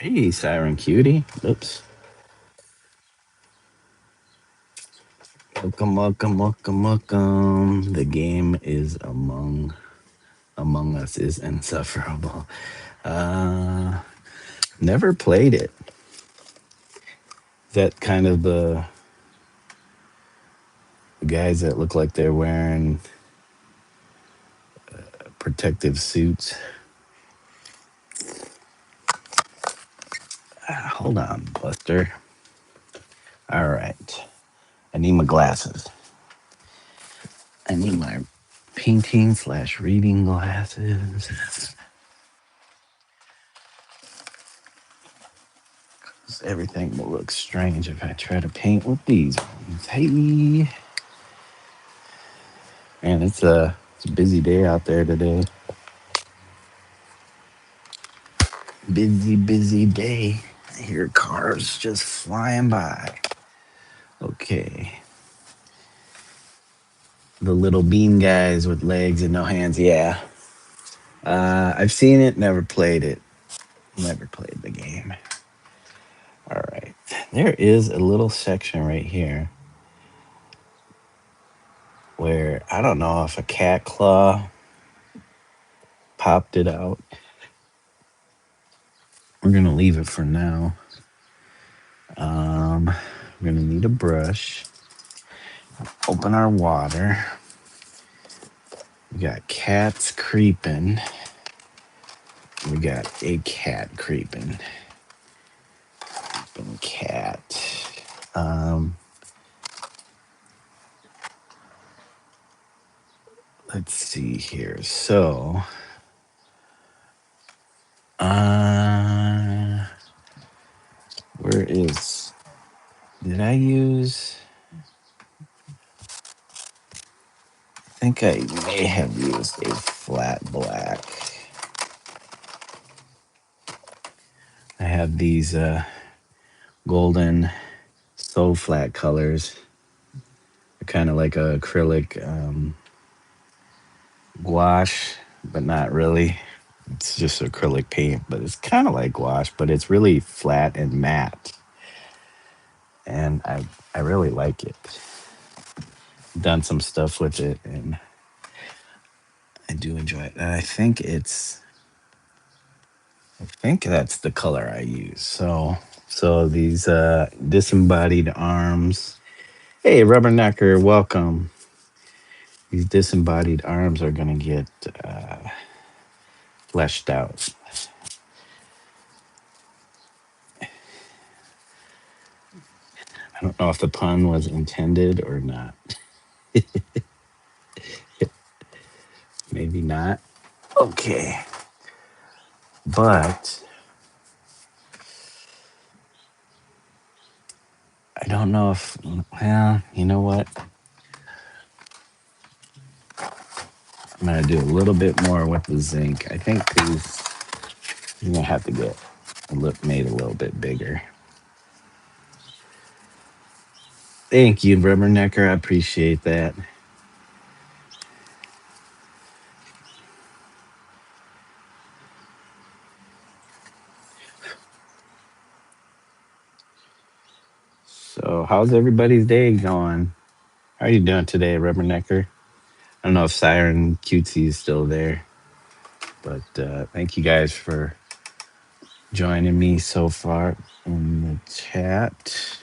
Hey, Siren Cutie. Oops. Welcome, welcome, welcome, welcome. The game is Among Us is insufferable. Uh, Never played it. Is that kind of the guys that look like they're wearing protective suits? Hold on, Buster. All right. I need my glasses. I need my painting slash reading glasses. Everything will look strange if I try to paint with these ones. Hey. Man, it's a busy day out there today. Busy, busy day. I hear cars just flying by. Okay. The little bean guys with legs and no hands. Yeah. I've seen it, never played it. Never played the game. All right. There is a little section right here where I don't know if a cat claw popped it out. We're going to leave it for now. We're going to need a brush. Open our water. We got cats creeping. We got a cat creeping. Creeping cat. Um, let's see here. So, where is? Did I use? I think I may have used a flat black. I have these golden so flat colors. They're kind of like a acrylic gouache, but not really. It's just acrylic paint, but it's kind of like gouache, but it's really flat and matte. And I really like it. Done some stuff with it, and I do enjoy it. And I think that's the color I use. So these disembodied arms. Hey, Rubbernecker, welcome. These disembodied arms are gonna get fleshed out. I don't know if the pun was intended or not. Maybe not. Okay. But I don't know if, well, you know what? I'm going to do a little bit more with the zinc. I think these, I'm going to have to get made a little bit bigger. Thank you, Rubbernecker. I appreciate that. So, how's everybody's day going? How are you doing today, Rubbernecker? I don't know if Siren Cutesy is still there, but thank you guys for joining me so far in the chat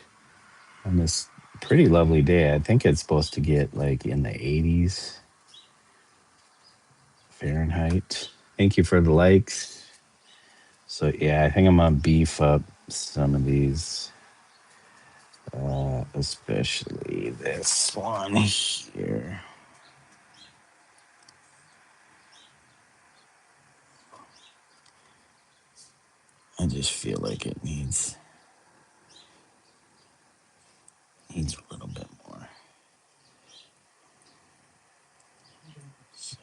on this pretty lovely day. I think it's supposed to get like in the 80s Fahrenheit. Thank you for the likes. So yeah, I think I'm gonna beef up some of these, especially this one here. I just feel like it needs a little bit more. So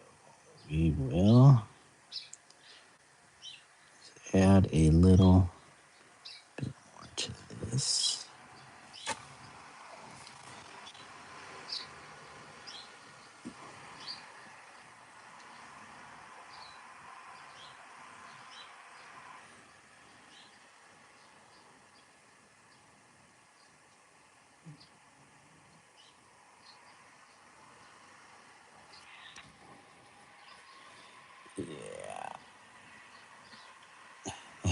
we will add a little bit more to this.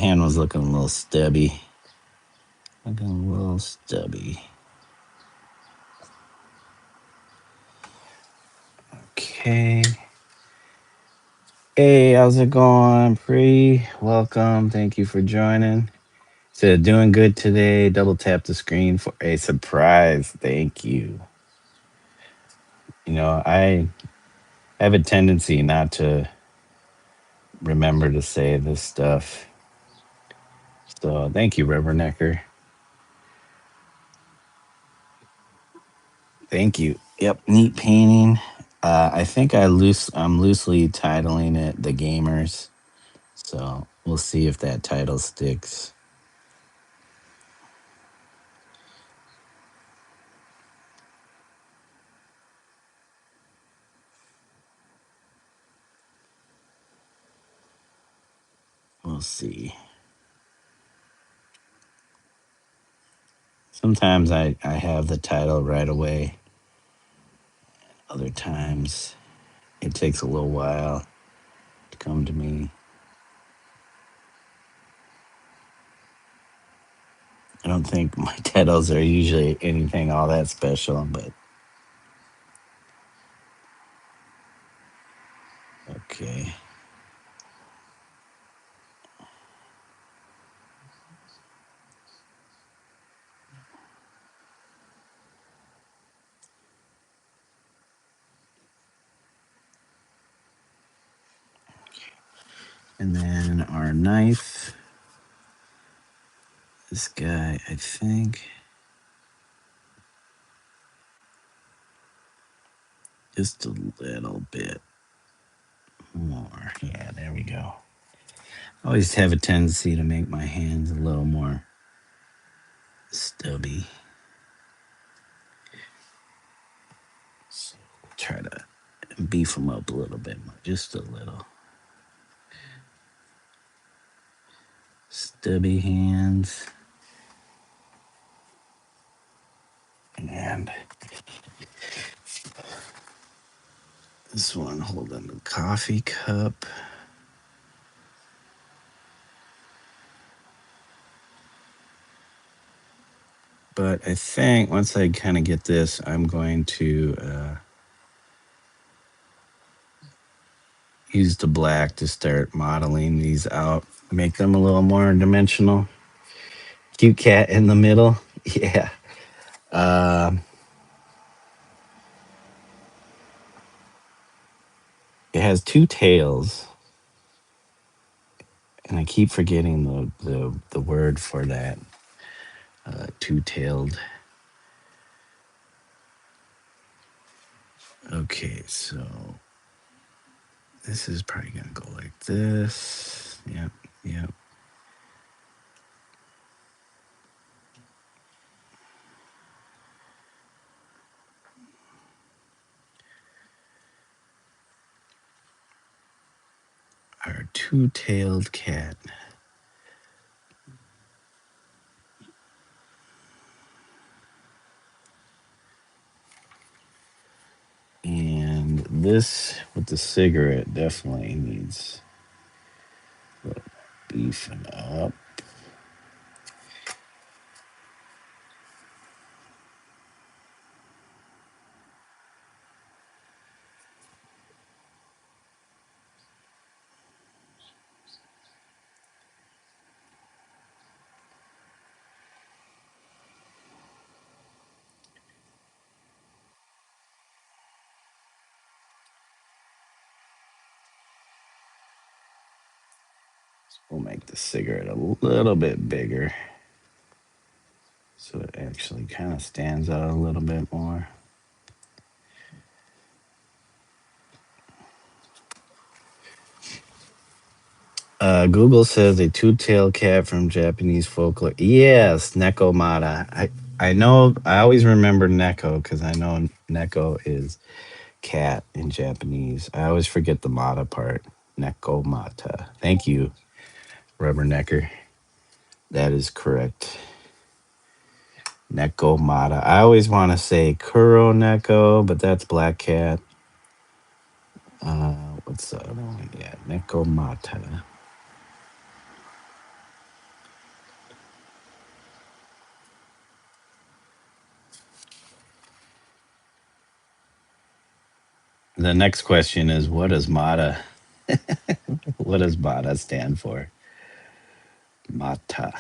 hand was looking a little stubby. Looking a little stubby. Okay. Hey, how's it going? Pre, welcome. Thank you for joining. So doing good today. Double tap the screen for a surprise. Thank you. I have a tendency not to remember to say this stuff. So thank you, Reverend Necker. Thank you. Yep, neat painting. I think I'm loosely titling it "The Gamers," so we'll see if that title sticks. We'll see. Sometimes I have the title right away. Other times it takes a little while to come to me. I don't think my titles are usually anything all that special, but okay. And then our knife. This guy, I think, just a little bit more. Yeah, there we go. I always have a tendency to make my hands a little more stubby. So try to beef them up a little bit more, just a little. Stubby hands. And this one holding the coffee cup. But I think once I kind of get this, I'm going to use the black to start modeling these out, make them a little more dimensional. Cute cat in the middle. Yeah. Um it has two tails, and I keep forgetting the word for that. Two-tailed. Okay, so this is probably gonna go like this. Yep, yep. Our two-tailed cat. And this with the cigarette definitely needs a little beefing up. We'll make the cigarette a little bit bigger so it actually kind of stands out a little bit more. Google says a two-tailed cat from Japanese folklore. Yes, Nekomata. I know. I always remember Neko because I know Neko is cat in Japanese. I always forget the mata part. Nekomata. Thank you, Rubber Necker. That is correct. Nekomata. I always want to say Kuro Neko, but that's Black Cat. What's the other one? Yeah, Nekomata. The next question is, what does MATA? What does MATA stand for? MATA.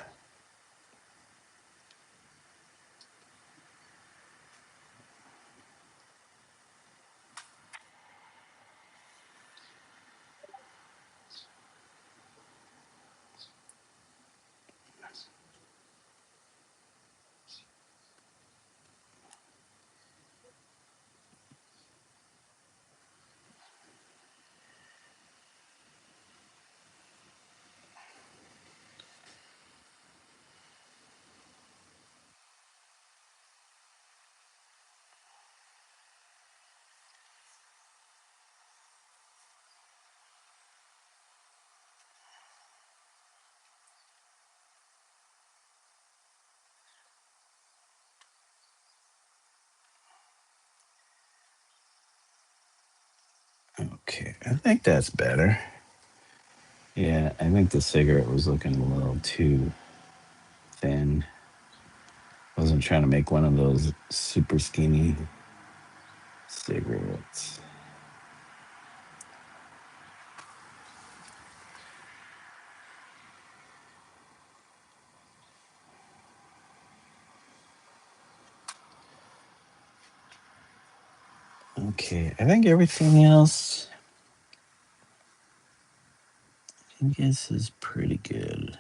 Okay, I think that's better. Yeah, I think the cigarette was looking a little too thin. Wasn't trying to make one of those super skinny cigarettes. Okay, I think everything else, I guess, is pretty good.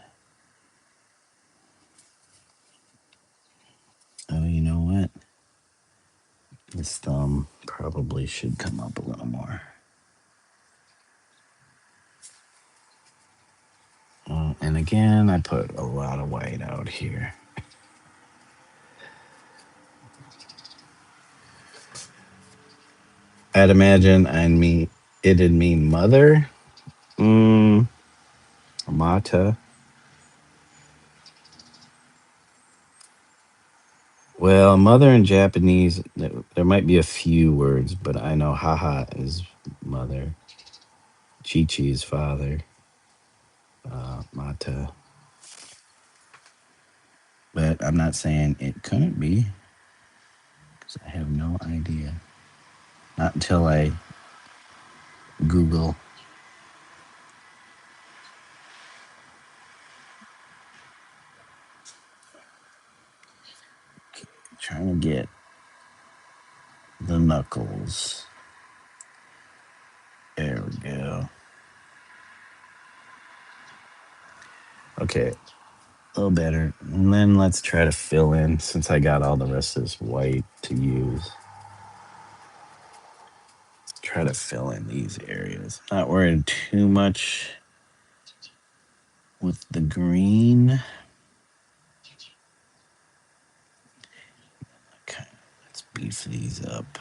Oh, you know what? This thumb probably should come up a little more. And again, I put a lot of white out here. I'd imagine it'd mean mother. Mm, Mata. Well, mother in Japanese, there might be a few words, but I know haha is mother. Chi-chi is father. Mata. But I'm not saying it couldn't be, because I have no idea. Not until I Google. Trying to get the knuckles. There we go. Okay, a little better. And then let's try to fill in, since I got all the rest of this white to use. Try to fill in these areas. Not worried too much with the green. Okay, let's beef these up.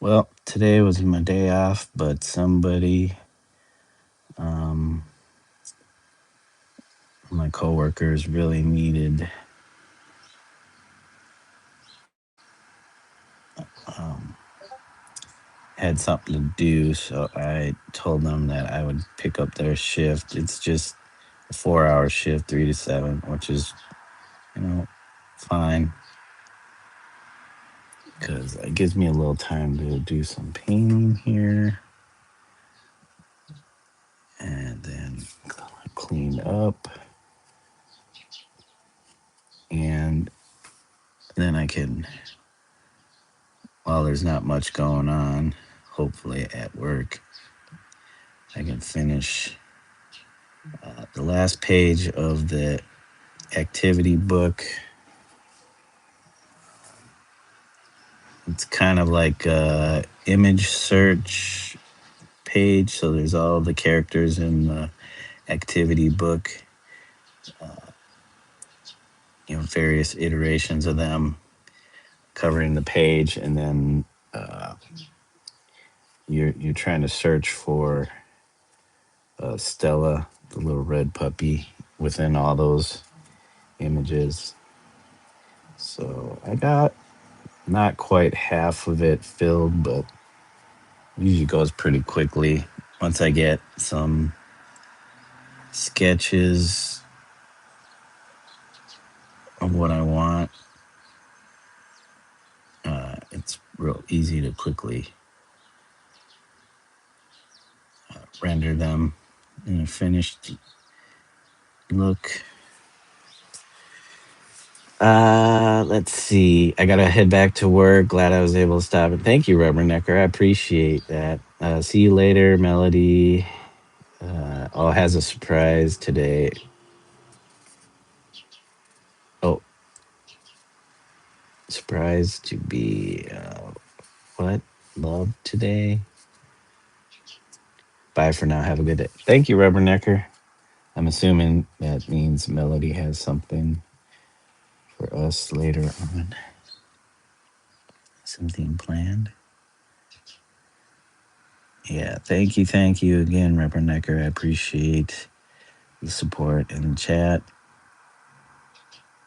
Well, today was my day off, but somebody, um, my coworkers really needed um, had something to do, so I told them that I would pick up their shift. It's just a 4 hour shift, 3 to 7, which is, fine, because it gives me a little time to do some painting here and then clean up. And then I can, while there's not much going on, hopefully at work, I can finish the last page of the activity book. It's kind of like a image search page, so there's all the characters in the activity book, various iterations of them covering the page, and then you're trying to search for Stella, the little red puppy, within all those images. So I got not quite half of it filled, but usually goes pretty quickly once I get some sketches of what I want. It's real easy to quickly render them in a finished look. Let's see. I gotta head back to work. Glad I was able to stop it. Thank you, Reverend Necker. I appreciate that. See you later, Melody. Has a surprise today. Oh, surprise to be what? Love today. Bye for now. Have a good day. Thank you, Reverend Necker. I'm assuming that means Melody has something for us later on. Something planned. Yeah, thank you again, Reverend Necker. I appreciate the support in the chat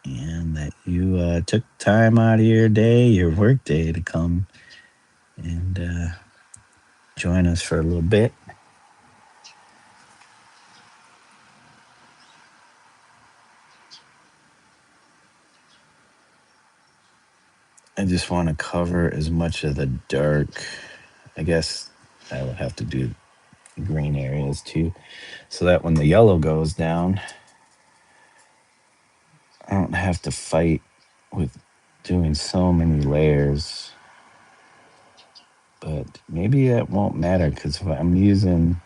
and that you took time out of your day, your work day, to come and join us for a little bit. I just want to cover as much of the dark. I guess I will have to do green areas too, so that when the yellow goes down, I don't have to fight with doing so many layers. But maybe that won't matter because if I'm using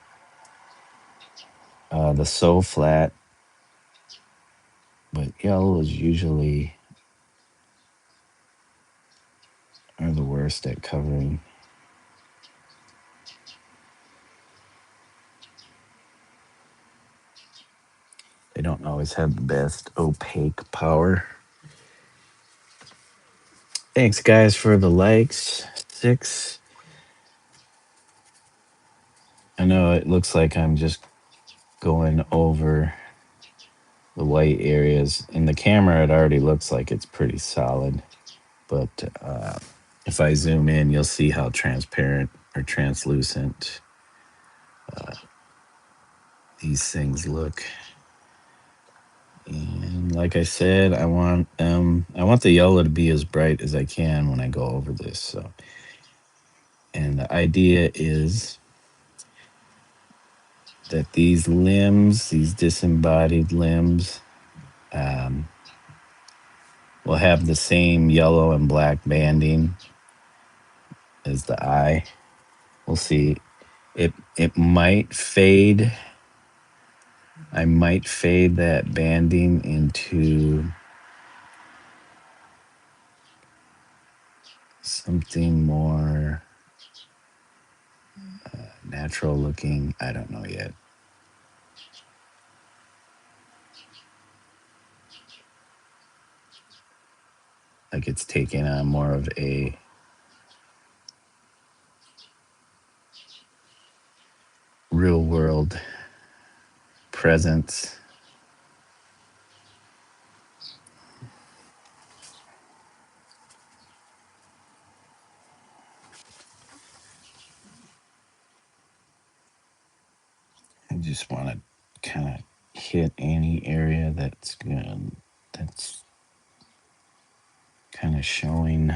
the so flat, but yellow is usually are the worst at covering. They don't always have the best opaque power. Thanks, guys, for the likes. 6. I know it looks like I'm just going over the white areas. In the camera, it already looks like it's pretty solid. But if I zoom in, you'll see how transparent or translucent these things look. And like I said, I want the yellow to be as bright as I can when I go over this. So, and the idea is that these limbs, these disembodied limbs, will have the same yellow and black banding as the eye. We'll see. It might fade. I might fade that banding into something more natural looking. I don't know yet. Like it's taking on more of a real world presence. I just want to kind of hit any area that's good, that's kind of showing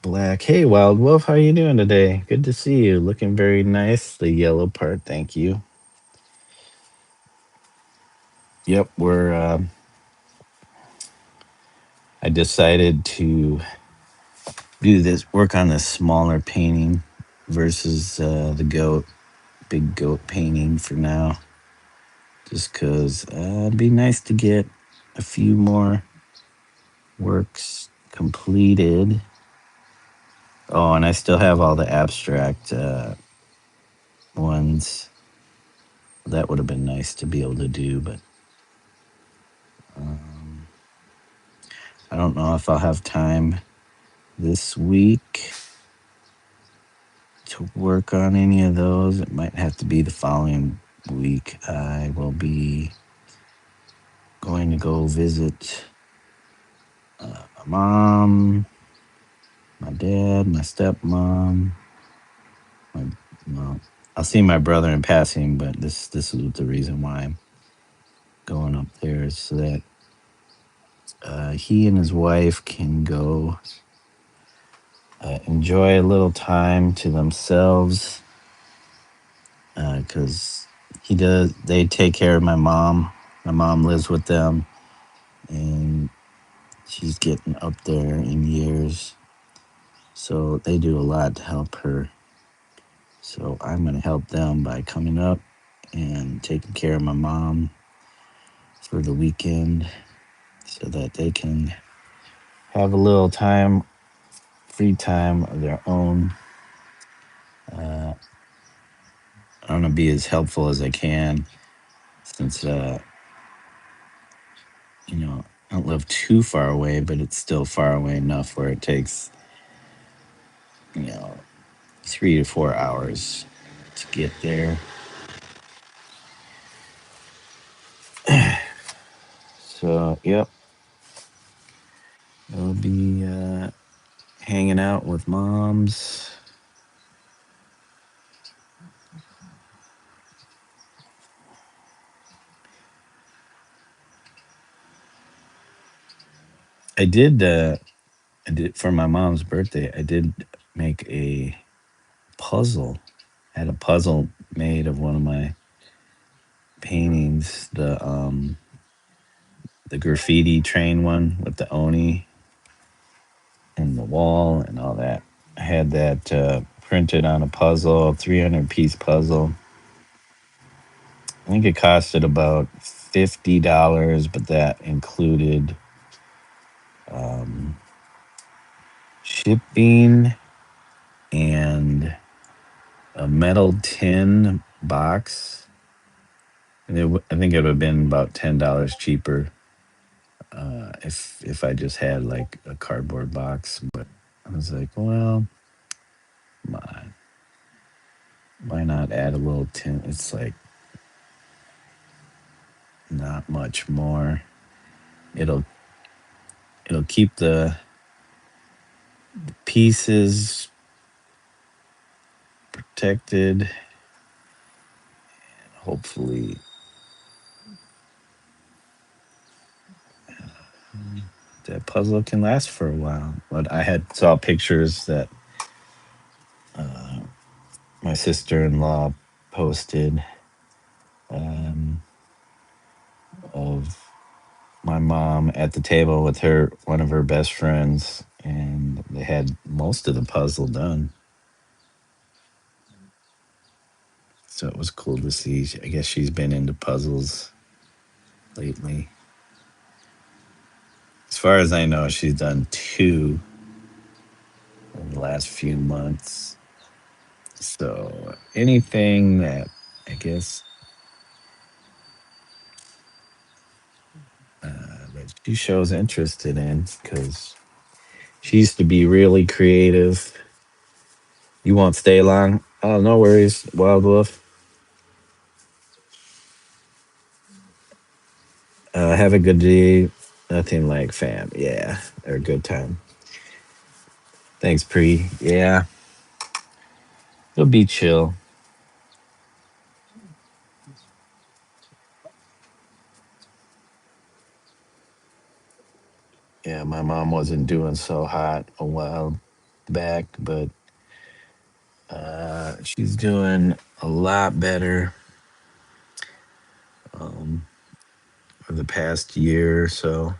black. Hey, Wild Wolf, how you doing today? Good to see you. Looking very nice. The yellow part, thank you. Yep, I decided to do this, work on this smaller painting versus the big goat painting for now. Just because it'd be nice to get a few more works completed. Oh, and I still have all the abstract ones. That would have been nice to be able to do, but I don't know if I'll have time this week. to work on any of those. It might have to be the following week. I will be going to go visit my mom, my dad, my stepmom. My, well, I'll see my brother in passing, but this is the reason why I'm going up there is so that he and his wife can go enjoy a little time to themselves because he does. They take care of my mom. My mom lives with them, and she's getting up there in years, so they do a lot to help her. So I'm gonna help them by coming up and taking care of my mom for the weekend, so that they can have a little time, free time of their own. Uh, I'm gonna be as helpful as I can since I don't live too far away, but it's still far away enough where it takes, you know, 3 to 4 hours to get there. So, yep, I'll be hanging out with moms. I did, I did for my mom's birthday. I did make a puzzle. I had a puzzle made of one of my paintings, the graffiti train one with the Oni and the wall and all that. I had that printed on a puzzle, a 300-piece puzzle. I think it costed about $50, but that included um, shipping and a metal tin box. And I think it would have been about $10 cheaper if I just had like a cardboard box. But I was like, well, come on, why not add a little tin? It's like not much more. It'll it'll keep the pieces protected. Hopefully, that puzzle can last for a while. But I had saw pictures that uh, my sister-in-law posted um, of my mom at the table with her one of her best friends, and they had most of the puzzle done. So it was cool to see. I guess she's been into puzzles lately. As far as I know, she's done two in the last few months. So anything that I guess that she shows interested in, because she used to be really creative. You won't stay long? Oh, no worries, Wild Wolf. Have a good day. Nothing like fam. Yeah, or a good time. Thanks, Pre. Yeah, it'll be chill. Yeah, my mom wasn't doing so hot a while back, but she's doing a lot better um, for the past year or so.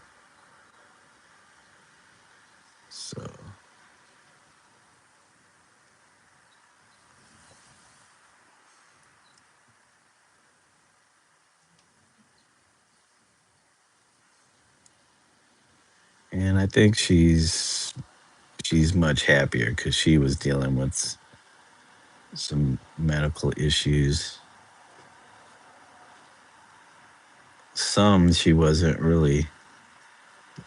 So, and I think she's much happier because she was dealing with some medical issues. Some she wasn't really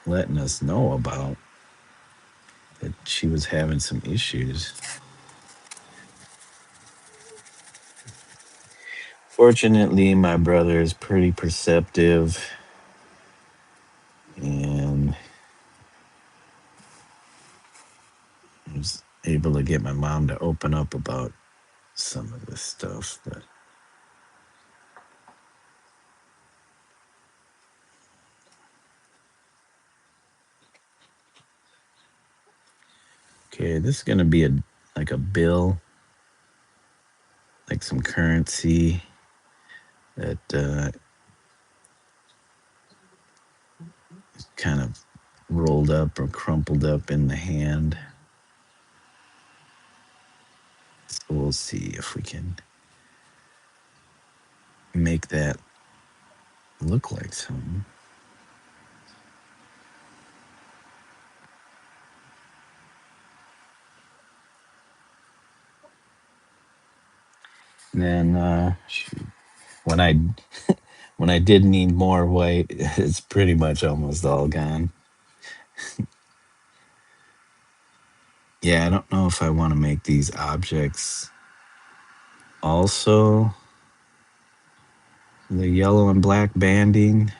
letting us know about, that she was having some issues. Fortunately, my brother is pretty perceptive and was able to get my mom to open up about some of this stuff. But okay, this is gonna be a like a bill, like some currency that kind of rolled up or crumpled up in the hand. So we'll see if we can make that look like something. And then when I when I did need more white, it's pretty much almost all gone. Yeah, I don't know if I want to make these objects also the yellow and black banding.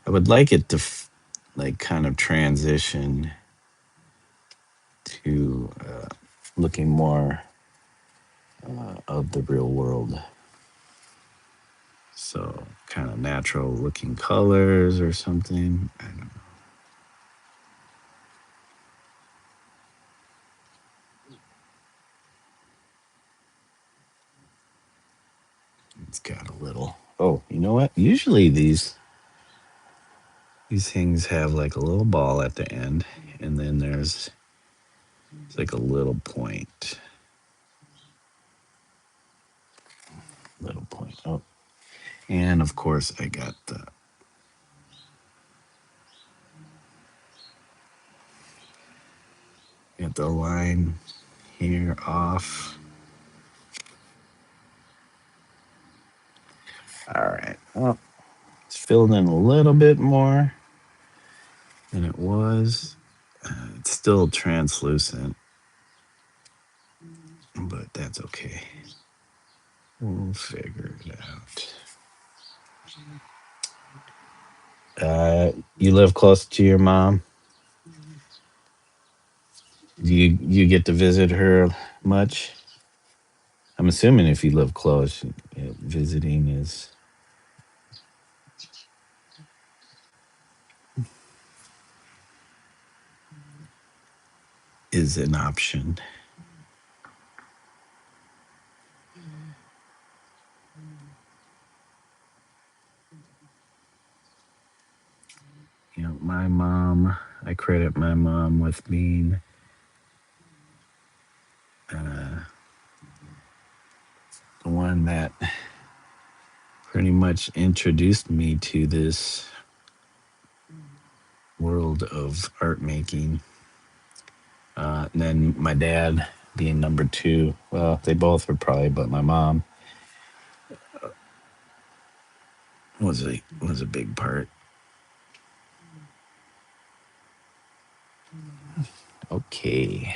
I would like it to like kind of transition to looking more of the real world. So kind of natural looking colors or something. I don't know. It's got a little. Oh, you know what? Usually these things have like a little ball at the end, and then there's it's like a little point. Little point. Oh, and of course I got the line here off. All right. Well, it's filled in a little bit more than it was. It's still translucent, but that's okay. We'll figure it out. You live close to your mom? Do you get to visit her much? I'm assuming if you live close, visiting is an option. You know, my mom. I credit my mom with being uh, the one that pretty much introduced me to this world of art making. And then my dad being number two. Well, they both were probably, but my mom was a big part. Okay,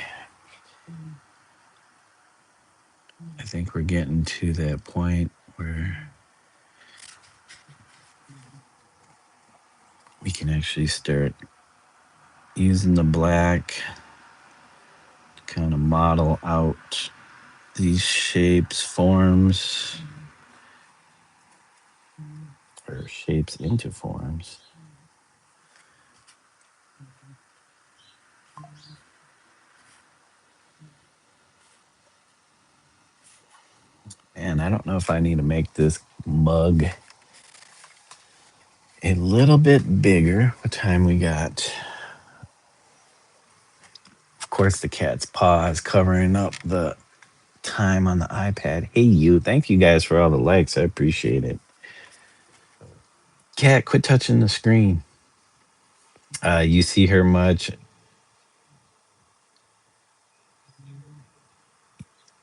I think we're getting to that point where we can actually start using the black to kind of model out these shapes, forms, or shapes into forms. And I don't know if I need to make this mug a little bit bigger. What time we got? Of course, the cat's paw is covering up the time on the iPad. Hey, you. Thank you guys for all the likes. I appreciate it. Cat, quit touching the screen. You see her much?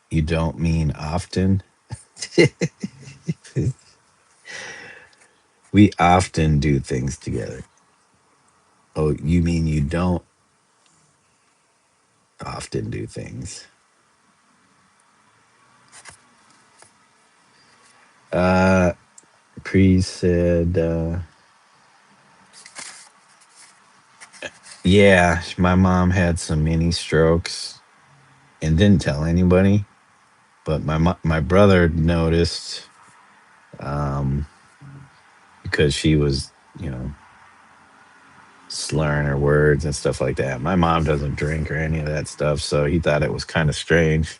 You don't mean often? We often do things together. Oh, you mean you don't often do things? Uh, Pre said, yeah, my mom had some mini strokes and didn't tell anybody, but my brother noticed, um, because she was, you know, slurring her words and stuff like that. My mom doesn't drink or any of that stuff, so he thought it was kind of strange.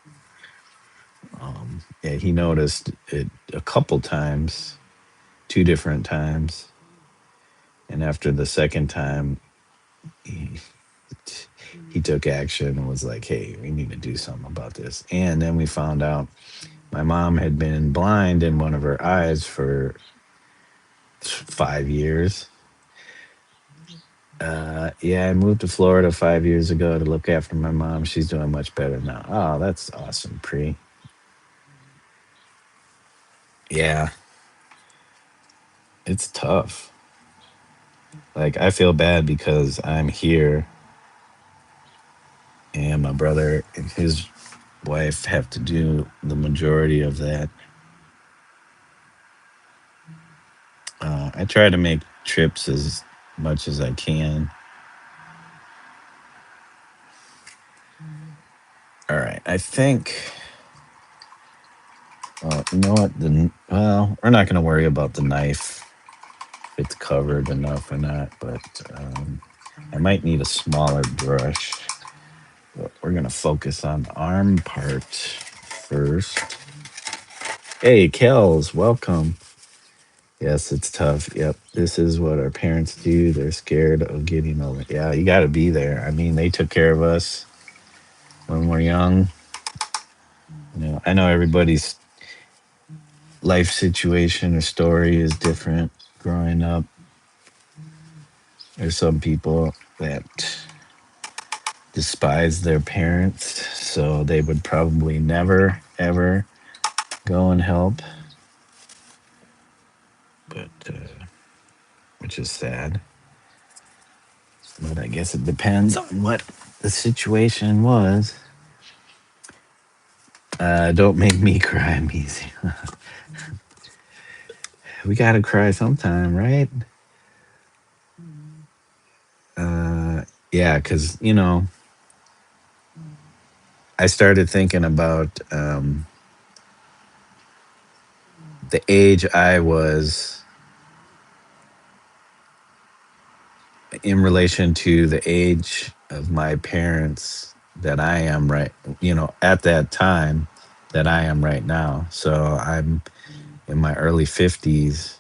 Yeah, he noticed it a couple times, two different times, and after the second time, he, he took action and was like, "Hey, we need to do something about this." And then we found out my mom had been blind in one of her eyes for 5 years. Yeah, I moved to Florida 5 years ago to look after my mom. She's doing much better now. Oh, that's awesome, Pre. Yeah, it's tough. Like, I feel bad because I'm here and my brother and his wife have to do the majority of that. I try to make trips as much as I can. All right, I think. You know what? Well, we're not going to worry about the knife. If it's covered enough or not, but I might need a smaller brush. But we're going to focus on the arm part first. Hey, Kels, welcome. Yes, it's tough. Yep, this is what our parents do. They're scared of getting over. Yeah, you got to be there. I mean, they took care of us when we're young. I know everybody's life situation or story is different growing up. There's some people that despise their parents, so they would probably never, ever go and help, but which is sad. But I guess it depends on what the situation was. Don't make me cry, I'm easy. We gotta cry sometime, right? Yeah, because, I started thinking about the age I was in relation to the age of my parents that I am right, at that time that I am right now. So I'm in my early 50s,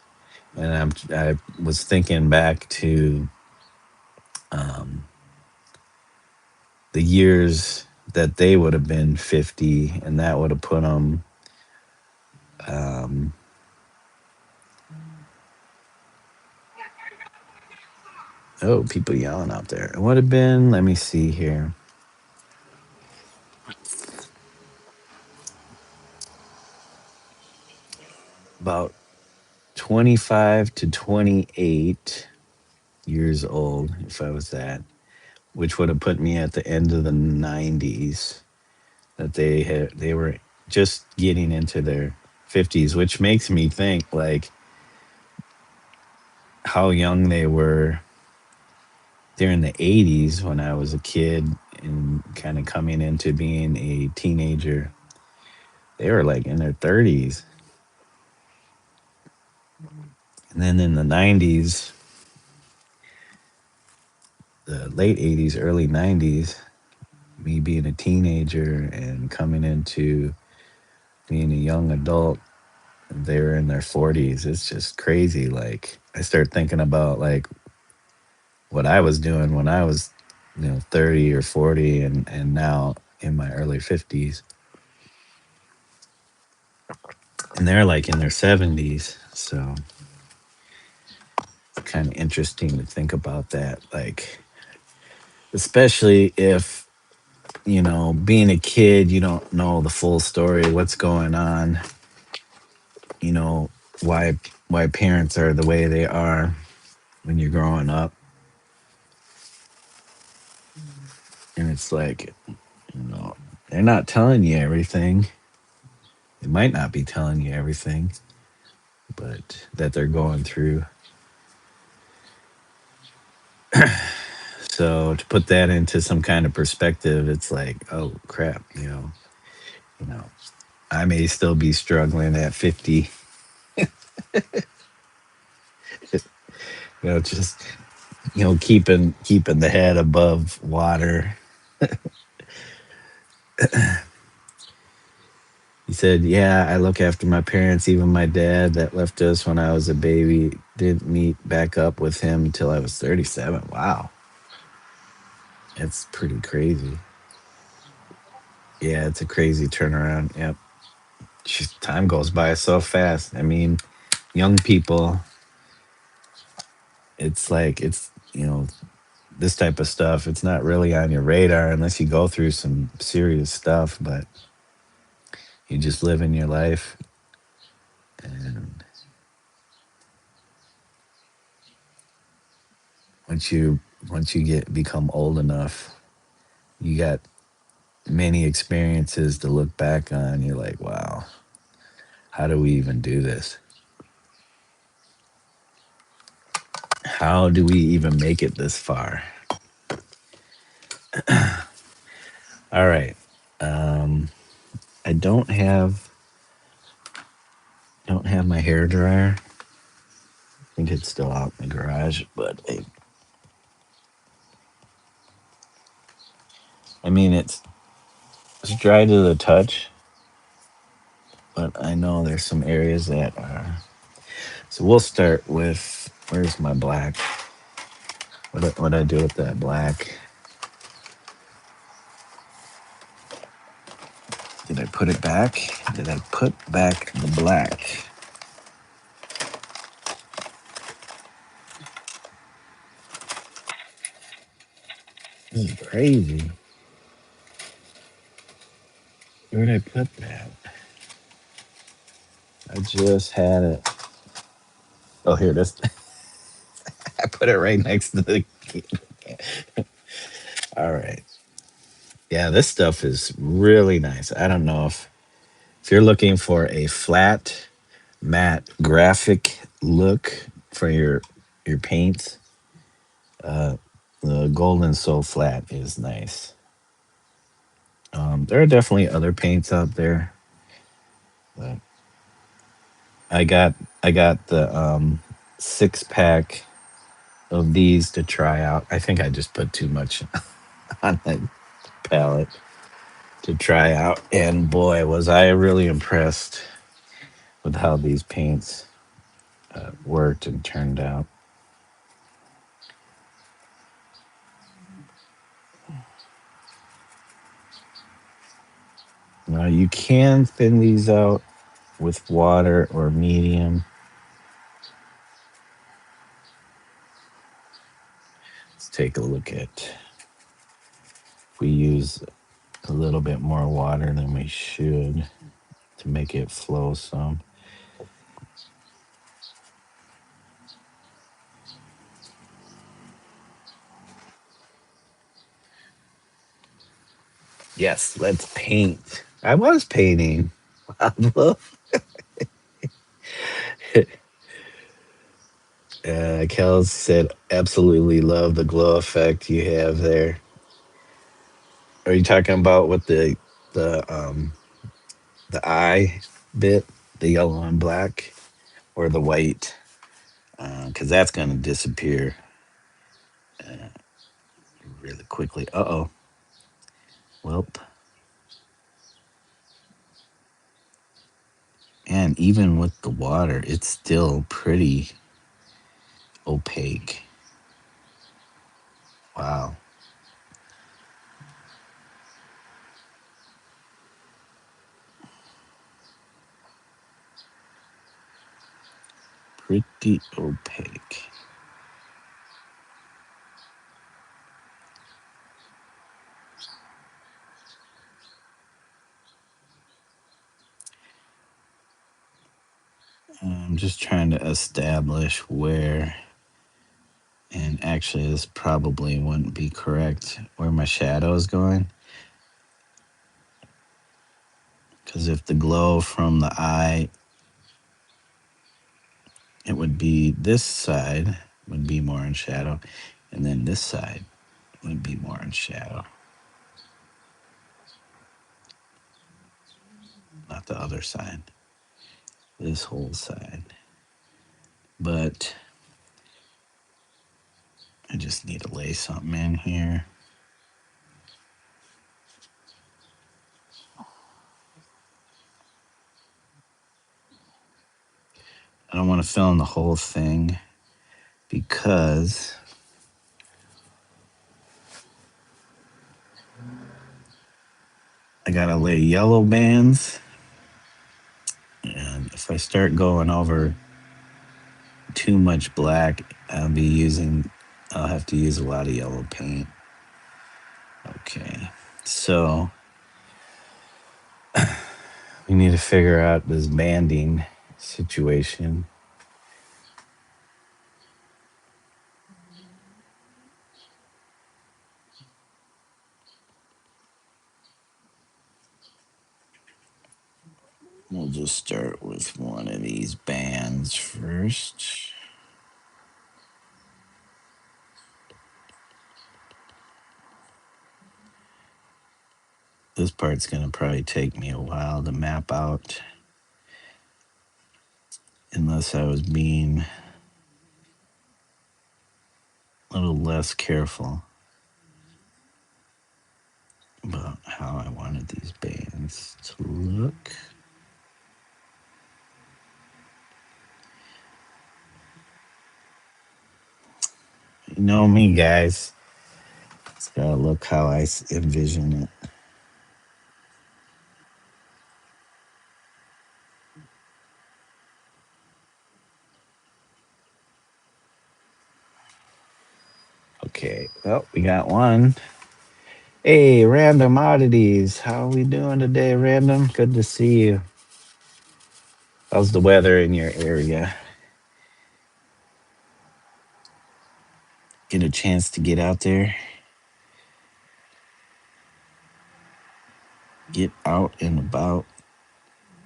and I was thinking back to um, the years that they would have been 50, and that would have put them. Um, oh, people yelling out there. It would have been. Let me see here. About 25 to 28 years old, if I was that, which would have put me at the end of the 90s. That they were just getting into their 50s, which makes me think like how young they were during the 80s when I was a kid and kind of coming into being a teenager. They were like in their 30s. And then in the 90s, the late 80s, early 90s, me being a teenager and coming into being a young adult, they were in their 40s. It's just crazy. Like, I start thinking about like what I was doing when I was, 30 or 40, and now in my early 50s. And they're like in their 70s. So it's kind of interesting to think about that. Like, especially if, being a kid, you don't know the full story, what's going on, you know, why why parents are the way they are when you're growing up. And it's like, you know, they're not telling you everything. They might not be telling you everything. but that they're going through. So to put that into some kind of perspective, it's like, oh crap, you know, I may still be struggling at 50, just keeping the head above water. He said, "Yeah, I look after my parents. Even my dad that left us when I was a baby didn't meet back up with him until I was 37." Wow, that's pretty crazy. Yeah, it's a crazy turnaround. Yep. Time goes by so fast. I mean, young people, it's like this type of stuff. It's not really on your radar unless you go through some serious stuff. But you just live in your life, and once you once you get become old enough, you got many experiences to look back on. You're like, wow, how do we even do this? How do we even make it this far? All right. Um, I don't have my hair dryer. I think it's still out in the garage, but I mean it's dry to the touch, but I know there's some areas that are. So we'll start with, where's my black? What I do with that black? Did I put it back? Did I put back the black? This is crazy. Where did I put that? I just had it. Oh, here it is. I put it right next to the. All right. Yeah, this stuff is really nice. I don't know if you're looking for a flat, matte, graphic look for your paints. Uh, the Golden Soul Flat is nice. There are definitely other paints out there, but I got I got the 6 pack of these to try out. I think I just put too much on the palette to try out, and boy, was I really impressed with how these paints worked and turned out. Now you can thin these out with water or medium. Let's take a look at. We use a little bit more water than we should to make it flow some. Yes, let's paint. I was painting. Kels said, absolutely love the glow effect you have there. Are you talking about with the eye bit, the yellow and black, or the white? Because that's going to disappear really quickly. Uh-oh. Welp. And even with the water, it's still pretty opaque. Wow. Pretty opaque. I'm just trying to establish where, and actually, this probably wouldn't be correct, where my shadow is going. Because if the glow from the eye it would be this side would be more in shadow, and then this side would be more in shadow, not the other side, this whole side. But I just need to lay something in here. I don't want to fill in the whole thing because I gotta lay yellow bands, and if I start going over too much black, I'll have to use a lot of yellow paint. Okay, so we need to figure out this banding situation. We'll just start with one of these bands first. This part's gonna probably take me a while to map out, unless I was being a little less careful about how I wanted these bands to look. You know me, guys. It's gotta look how I envision it. Okay, well, we got one. Hey, Random Oddities. How are we doing today, Random? Good to see you. How's the weather in your area? Get a chance to get out there? Get out and about.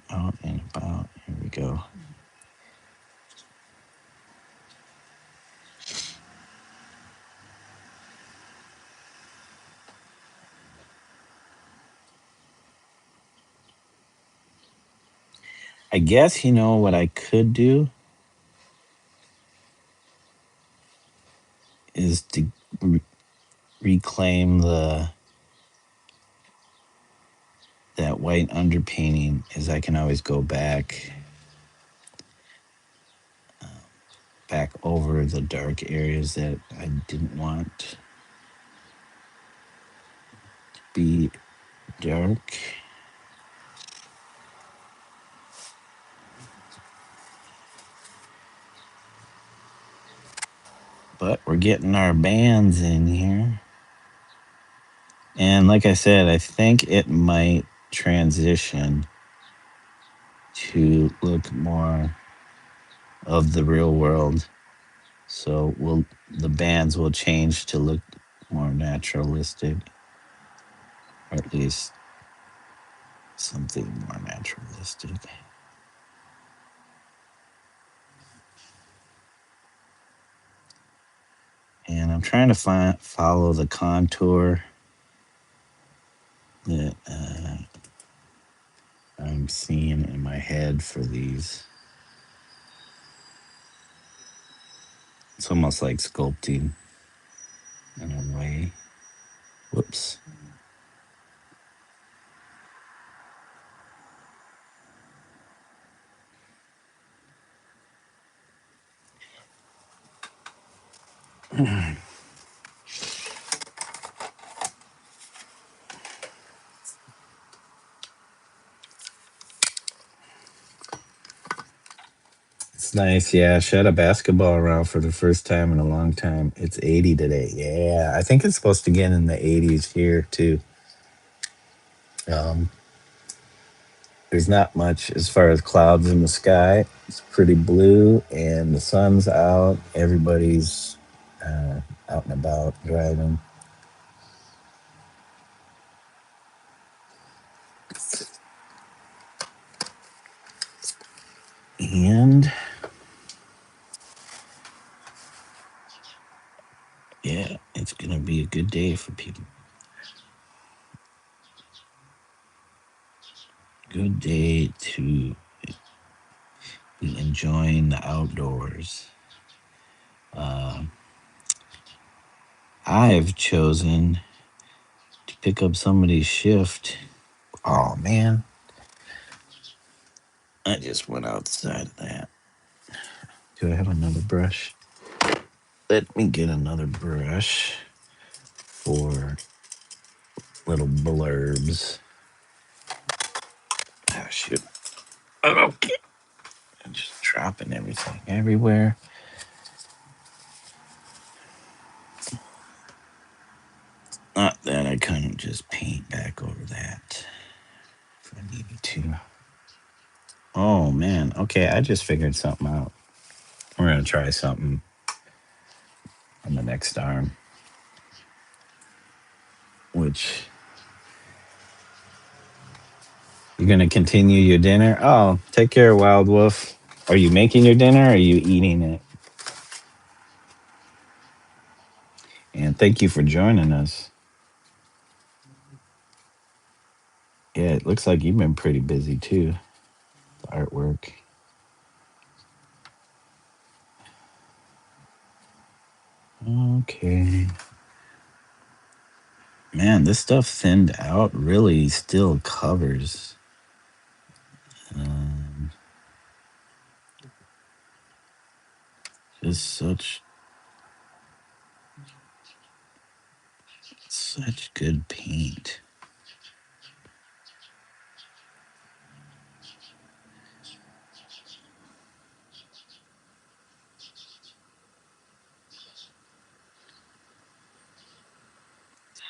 Out and about. Here we go. I guess you know what I could do is to reclaim that white underpainting. Is I can always go back over the dark areas that I didn't want to be dark. But we're getting our bands in here. And like I said, I think it might transition to look more of the real world. So the bands will change to look more naturalistic, or at least something more naturalistic. And I'm trying to follow the contour that I'm seeing in my head for these. It's almost like sculpting in a way. Whoops. It's nice, yeah. Shot a basketball around for the first time in a long time. It's 80 today. Yeah, I think it's supposed to get in the 80s here too. Um, there's not much as far as clouds in the sky. It's pretty blue, and the sun's out. Everybody's out and about driving. And it's gonna be a good day for people. Good day to be enjoying the outdoors. Uh, I've chosen to pick up somebody's shift. Oh man, I just went outside of that. Do I have another brush? Let me get another brush for little blurbs. Ah, shoot. Okay. I'm just dropping everything everywhere. Not that I couldn't just paint back over that if I needed to. Oh man. Okay, I just figured something out. We're gonna try something on the next arm. Which you're gonna continue your dinner? Oh, take care, Wild Wolf. Are you making your dinner or are you eating it? And thank you for joining us. Yeah, it looks like you've been pretty busy too. The artwork. Okay. Man, this stuff thinned out really still covers. Um, just such good paint.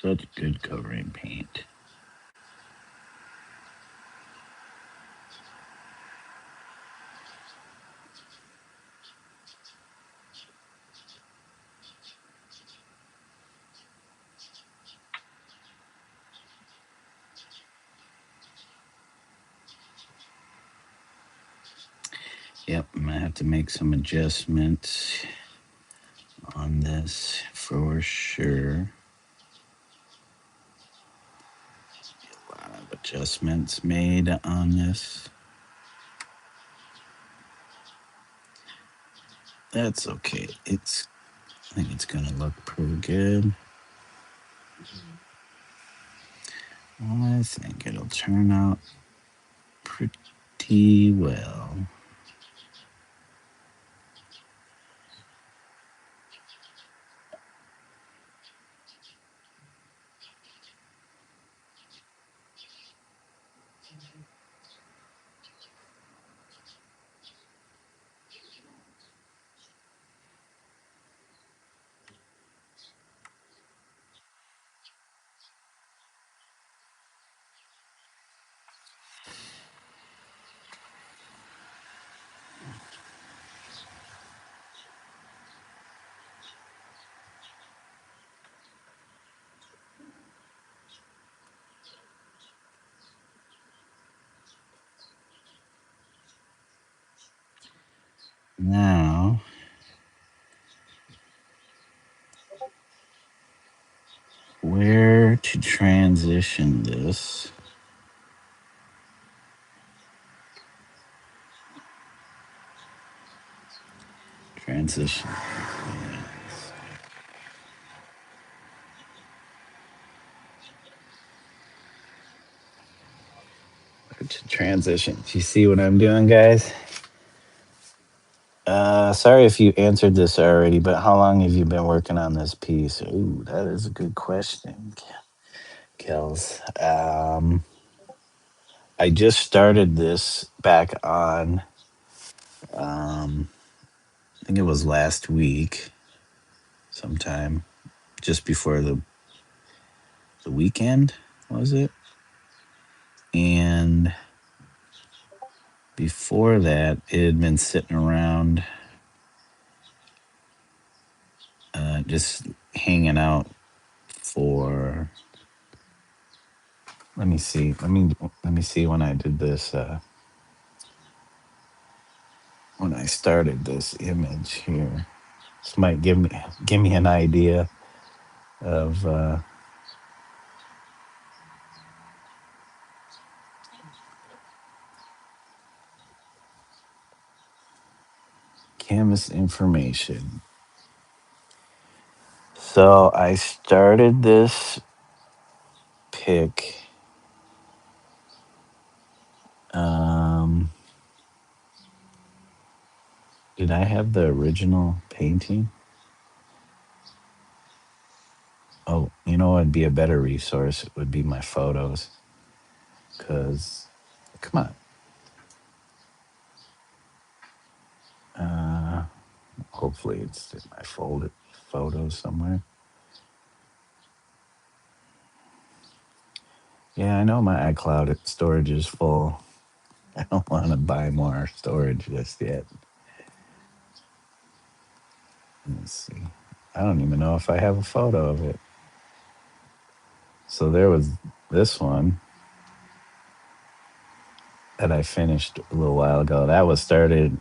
Such good covering paint. Yep, I'm gonna have to make some adjustments on this for sure. A lot of adjustments made on this. That's okay. I think it's gonna look pretty good. I think it'll turn out pretty well. Now, where to transition this? Transition. Where to transition? Do you see what I'm doing, guys? Sorry if you answered this already, but how long have you been working on this piece? Ooh, that is a good question, Kels. I just started this back on, I think it was last week, sometime just before the weekend, was it? And before that, it had been sitting around, just hanging out for. Let me see. Let me see when I did this. When I started this image here, this might give me an idea. of canvas information. So I started this pick. Um, did I have the original painting? Oh, you know what would be a better resource? It would be my photos. Because, come on. Hopefully it's in my folder photos somewhere. Yeah, I know my iCloud storage is full. I don't want to buy more storage just yet. Let's see. I don't even know if I have a photo of it. So there was this one that I finished a little while ago. That was started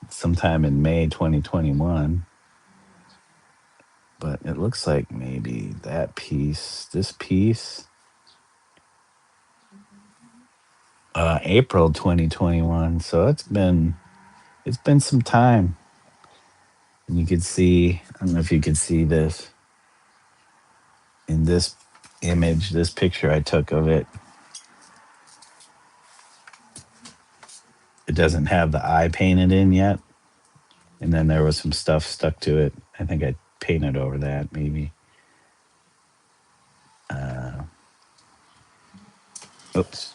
sometime in May 2021. But it looks like maybe that piece, this piece, April 2021. So it's been some time. And you could see, I don't know if you could see this in this image, this picture I took of it. It doesn't have the eye painted in yet. And then there was some stuff stuck to it. I think I painted over that maybe. Uh, Oops.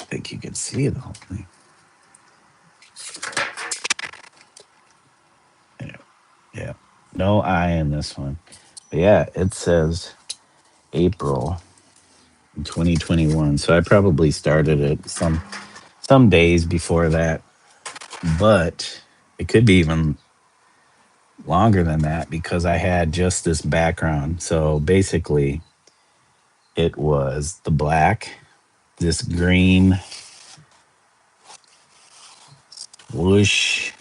I think you can see the whole thing. Yeah. Yeah. No eye in this one. But yeah, it says April 2021. So I probably started it some days before that. But it could be even longer than that because I had just this background. So basically, it was the black, this green whoosh,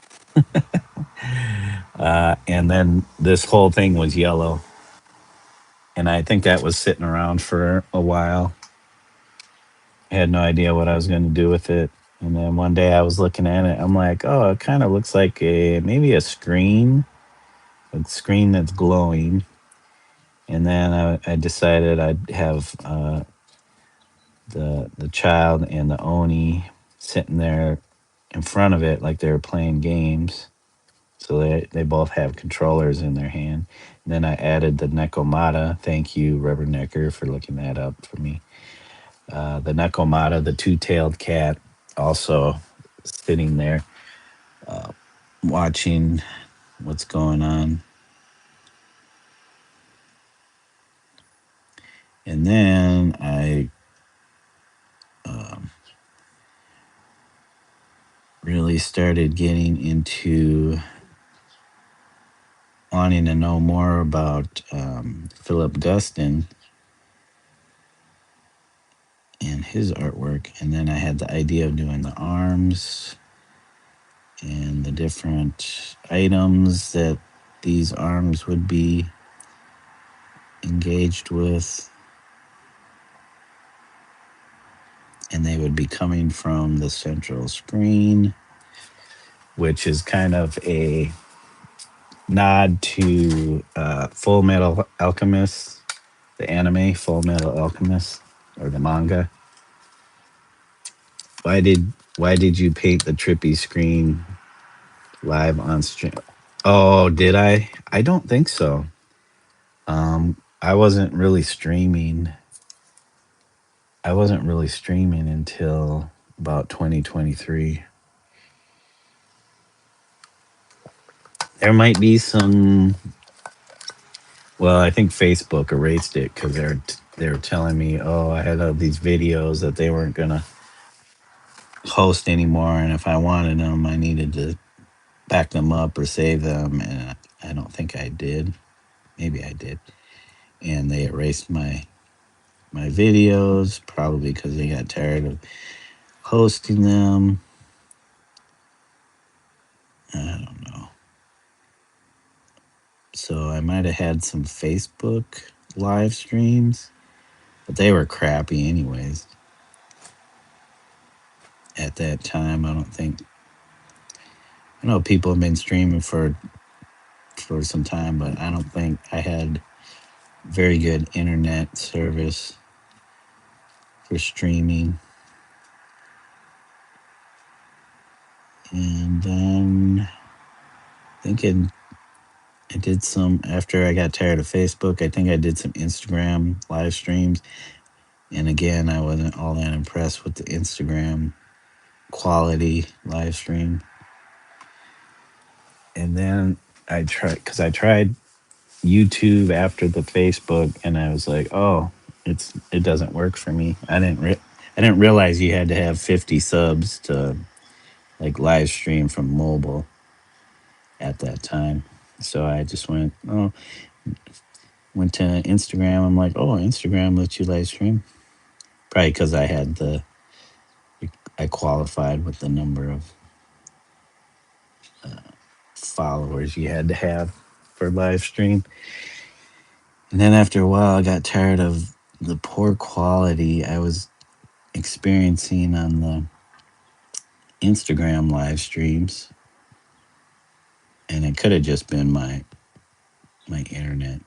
and then this whole thing was yellow. And I think that was sitting around for a while. I had no idea what I was going to do with it. And then one day I was looking at it. I'm like, oh, it kind of looks like maybe a screen that's glowing. And then I decided I'd have the child and the Oni sitting there in front of it like they were playing games. So they both have controllers in their hand. And then I added the Nekomata. Thank you, Reverend Necker, for looking that up for me. The Nekomata, the two-tailed cat, also sitting there watching what's going on. And then I really started getting into wanting to know more about Philip Guston and his artwork. And then I had the idea of doing the arms and the different items that these arms would be engaged with. And they would be coming from the central screen, which is kind of a nod to Full Metal Alchemist, the anime Full Metal Alchemist, or the manga. Why did you paint the trippy screen live on stream? Oh, did I? I don't think so. I wasn't really streaming. I wasn't really streaming until about 2023. There might be some. Well, I think Facebook erased it because they're telling me, oh, I had all these videos that they weren't gonna host anymore, and if I wanted them, I needed to back them up or save them, and I don't think I did. Maybe I did, and they erased my videos probably because they got tired of hosting them. I don't know. So I might have had some Facebook. live streams, but they were crappy anyways. At that time, I don't think. I know people have been streaming for some time, but I don't think I had very good internet service for streaming. And then thinking I did some after I got tired of Facebook. I think I did some Instagram live streams, and again, I wasn't all that impressed with the Instagram quality live stream. And then I tried YouTube after the Facebook, and I was like, oh, it doesn't work for me. I didn't realize you had to have 50 subs to like live stream from mobile at that time. So I just went to Instagram. I'm like, oh, Instagram lets you live stream. Probably because I qualified with the number of followers you had to have for live stream. And then after a while, I got tired of the poor quality I was experiencing on the Instagram live streams, and it could have just been my internet.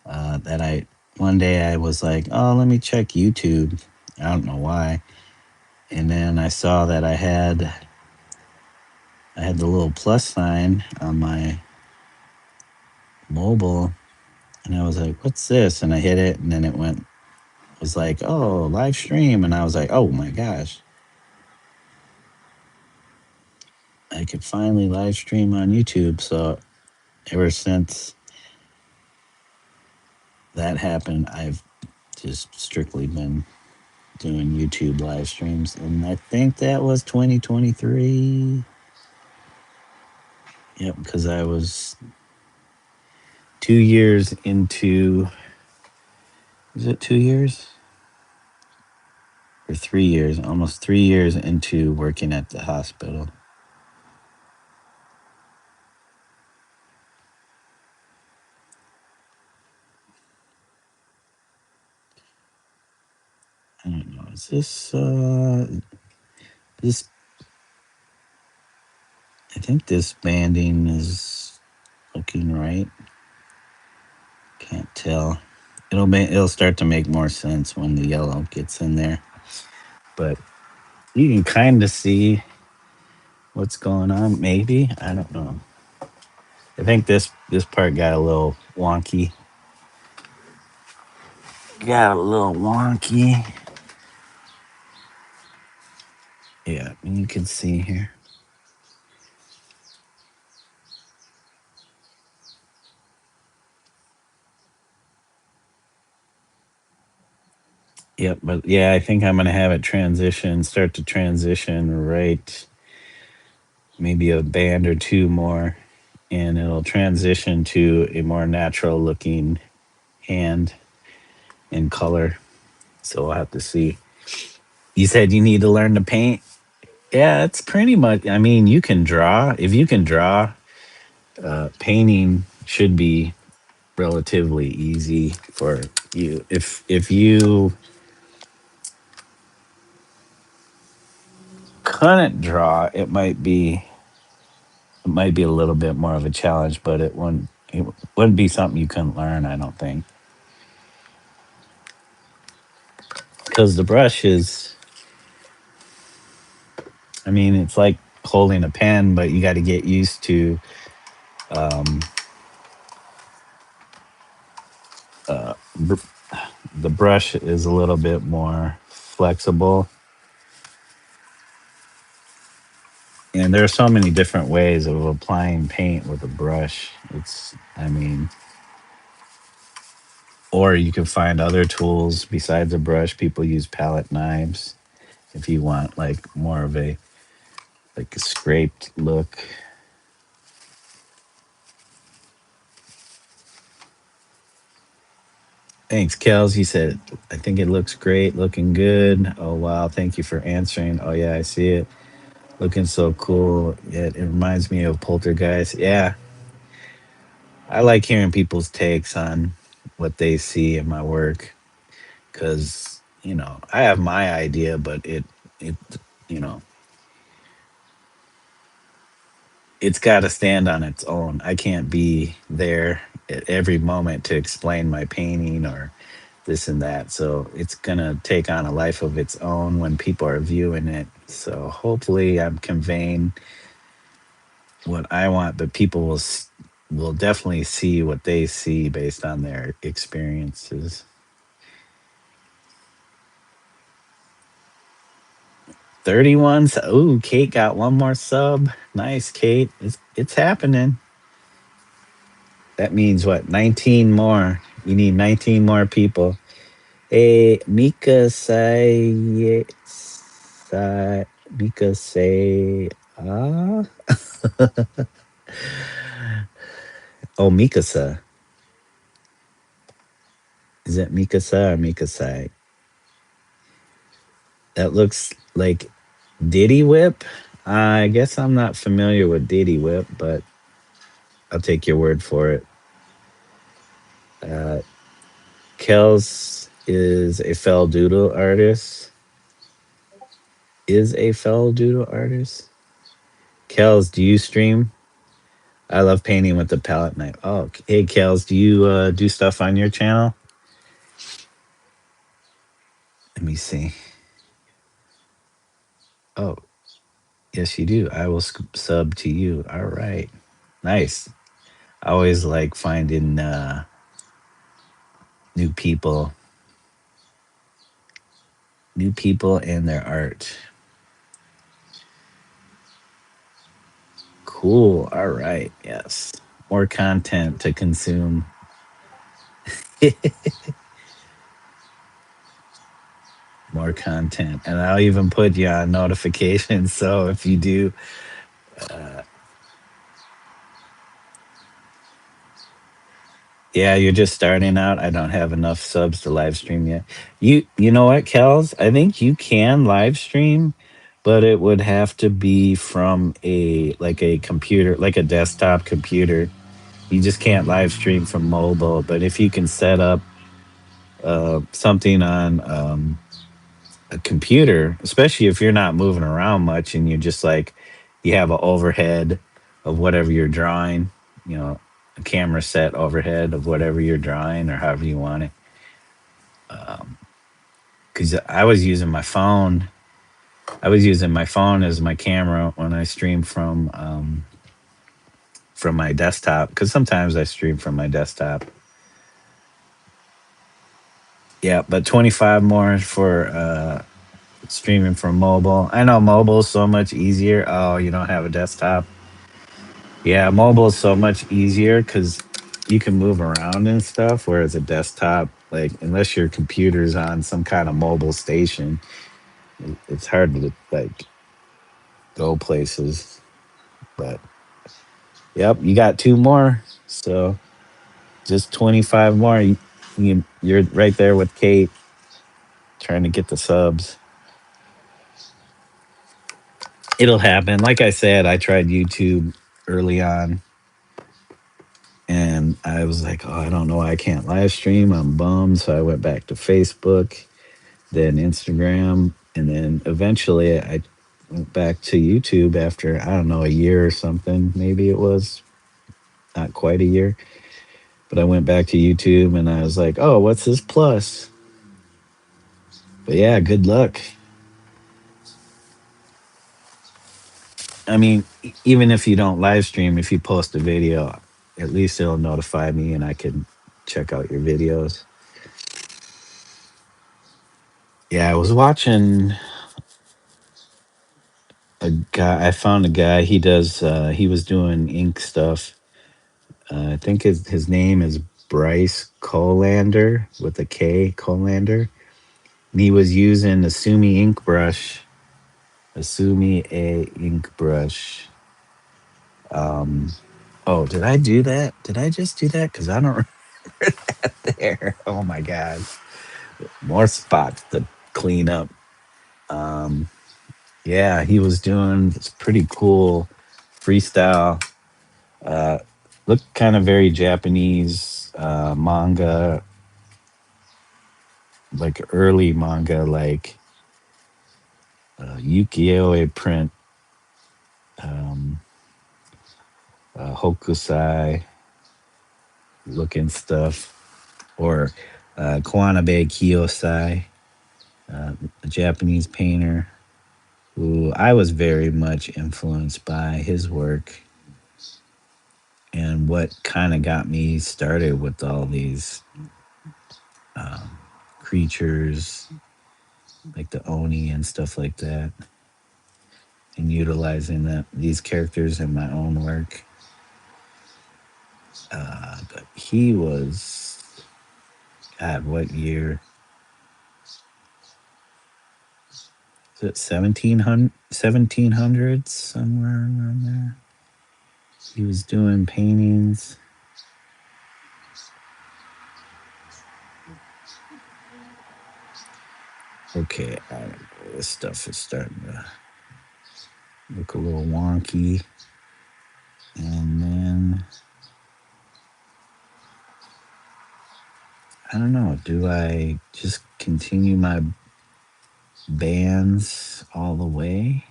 That I One day I was like, oh, let me check YouTube. I don't know why, and then I saw that I had the little plus sign on my mobile, and I was like, what's this? And I hit it, and then was like, oh, live stream, and I was like, oh my gosh, I could finally live stream on YouTube. So ever since that happened, I've just strictly been doing YouTube live streams. And I think that was 2023. Yep, because I was 2 years into, is it 2 years? Or 3 years, almost 3 years into working at the hospital. I don't know. Is this, I think this banding is looking right. Can't tell. It'll start to make more sense when the yellow gets in there. But you can kind of see what's going on. Maybe, I don't know. I think this part got a little wonky. Got a little wonky. Yeah, and you can see here. Yep, but yeah, I think I'm gonna have it start to transition right, maybe a band or two more, and it'll transition to a more natural looking hand in color. So we'll have to see. You said you need to learn to paint. Yeah, it's pretty much. I mean, you can draw. If you can draw, painting should be relatively easy for you. If you couldn't draw, it might be a little bit more of a challenge, but it wouldn't be something you couldn't learn. I don't think, because the brush is. I mean, it's like holding a pen, but you got to get used to. Um, br- the brush is a little bit more flexible, and there are so many different ways of applying paint with a brush. I mean, or you can find other tools besides a brush. People use palette knives if you want like more of a scraped look. Thanks, Kels. He said, I think it looks great, looking good. Oh wow, thank you for answering. Oh yeah, I see it. Looking so cool. Yeah, it reminds me of Poltergeist. Yeah, I like hearing people's takes on. what they see in my work, because I have my idea, but it you know it's got to stand on its own. I can't be there at every moment to explain my painting or this and that. So it's going to take on a life of its own when people are viewing it. So hopefully I'm conveying what I want, but people will definitely see what they see based on their experiences. 31. Ooh, Kate got one more sub. Nice, Kate. It's happening. That means what? 19 more. You need 19 more people. Hey, Mika say, Mika say, ah. Oh, Mikasa. Is it Mikasa or Mikasai? That looks like Diddy Whip. I guess I'm not familiar with Diddy Whip, but I'll take your word for it. Uh, Kels is a fell doodle artist. Is a fell doodle artist. Kels, do you stream? I love painting with the palette knife. Oh, hey, Kels, do you do stuff on your channel? Let me see. Oh, yes, you do. I will sub to you. All right. Nice. I always like finding new people, new people and their art. Cool. All right. Yes. More content to consume. More content. And I'll even put you on notifications. So if you do, yeah, you're just starting out. I don't have enough subs to live stream yet. You know what, Kels? I think you can live stream, but it would have to be from a computer, like a desktop computer. You just can't live stream from mobile. But if you can set up something on a computer, especially if you're not moving around much and you're just like you have an overhead of whatever you're drawing, a camera set overhead of whatever you're drawing or however you want it. Because I was using my phone. I was using my phone as my camera when I streamed from my desktop. Because sometimes I stream from my desktop. Yeah, but 25 more for streaming from mobile. I know mobile is so much easier. Oh, you don't have a desktop. Yeah, mobile is so much easier because you can move around and stuff. Whereas a desktop, like unless your computer's on some kind of mobile station, it's hard to like go places. But yep, you got two more, so just 25 more. You're right there with Kate, trying to get the subs. It'll happen. Like I said, I tried YouTube early on and I was like, oh, I don't know, I can't live stream. I'm bummed. So I went back to Facebook, then Instagram, and then eventually I went back to YouTube after, I don't know, a year or something. Maybe it was not quite a year, but I went back to YouTube and I was like, oh, what's this plus? But yeah, good luck. I mean, even if you don't live stream, if you post a video, at least it'll notify me and I can check out your videos. Yeah, I was watching a guy. I found a guy. He does. He was doing ink stuff. I think his name is Bryce Colander with a K. Colander. And he was using a Sumi ink brush. A Sumi A ink brush. Oh, did I do that? Did I just do that? Because I don't remember there. Oh my god, more spots to clean up. Um, yeah, he was doing this pretty cool freestyle. Uh, Looked kind of very Japanese manga like early manga, like ukiyo-e print, um, hokusai looking stuff, or Kwanabe Kiyosai, a Japanese painter who I was very much influenced by his work, and what kind of got me started with all these um, creatures like the Oni and stuff like that, and utilizing these characters in my own work. But he was, God, what year? Is it 1700, 1700s, somewhere around there? He was doing paintings. Okay, I don't know. This stuff is starting to look a little wonky. And then, I don't know, do I just continue my bands all the way?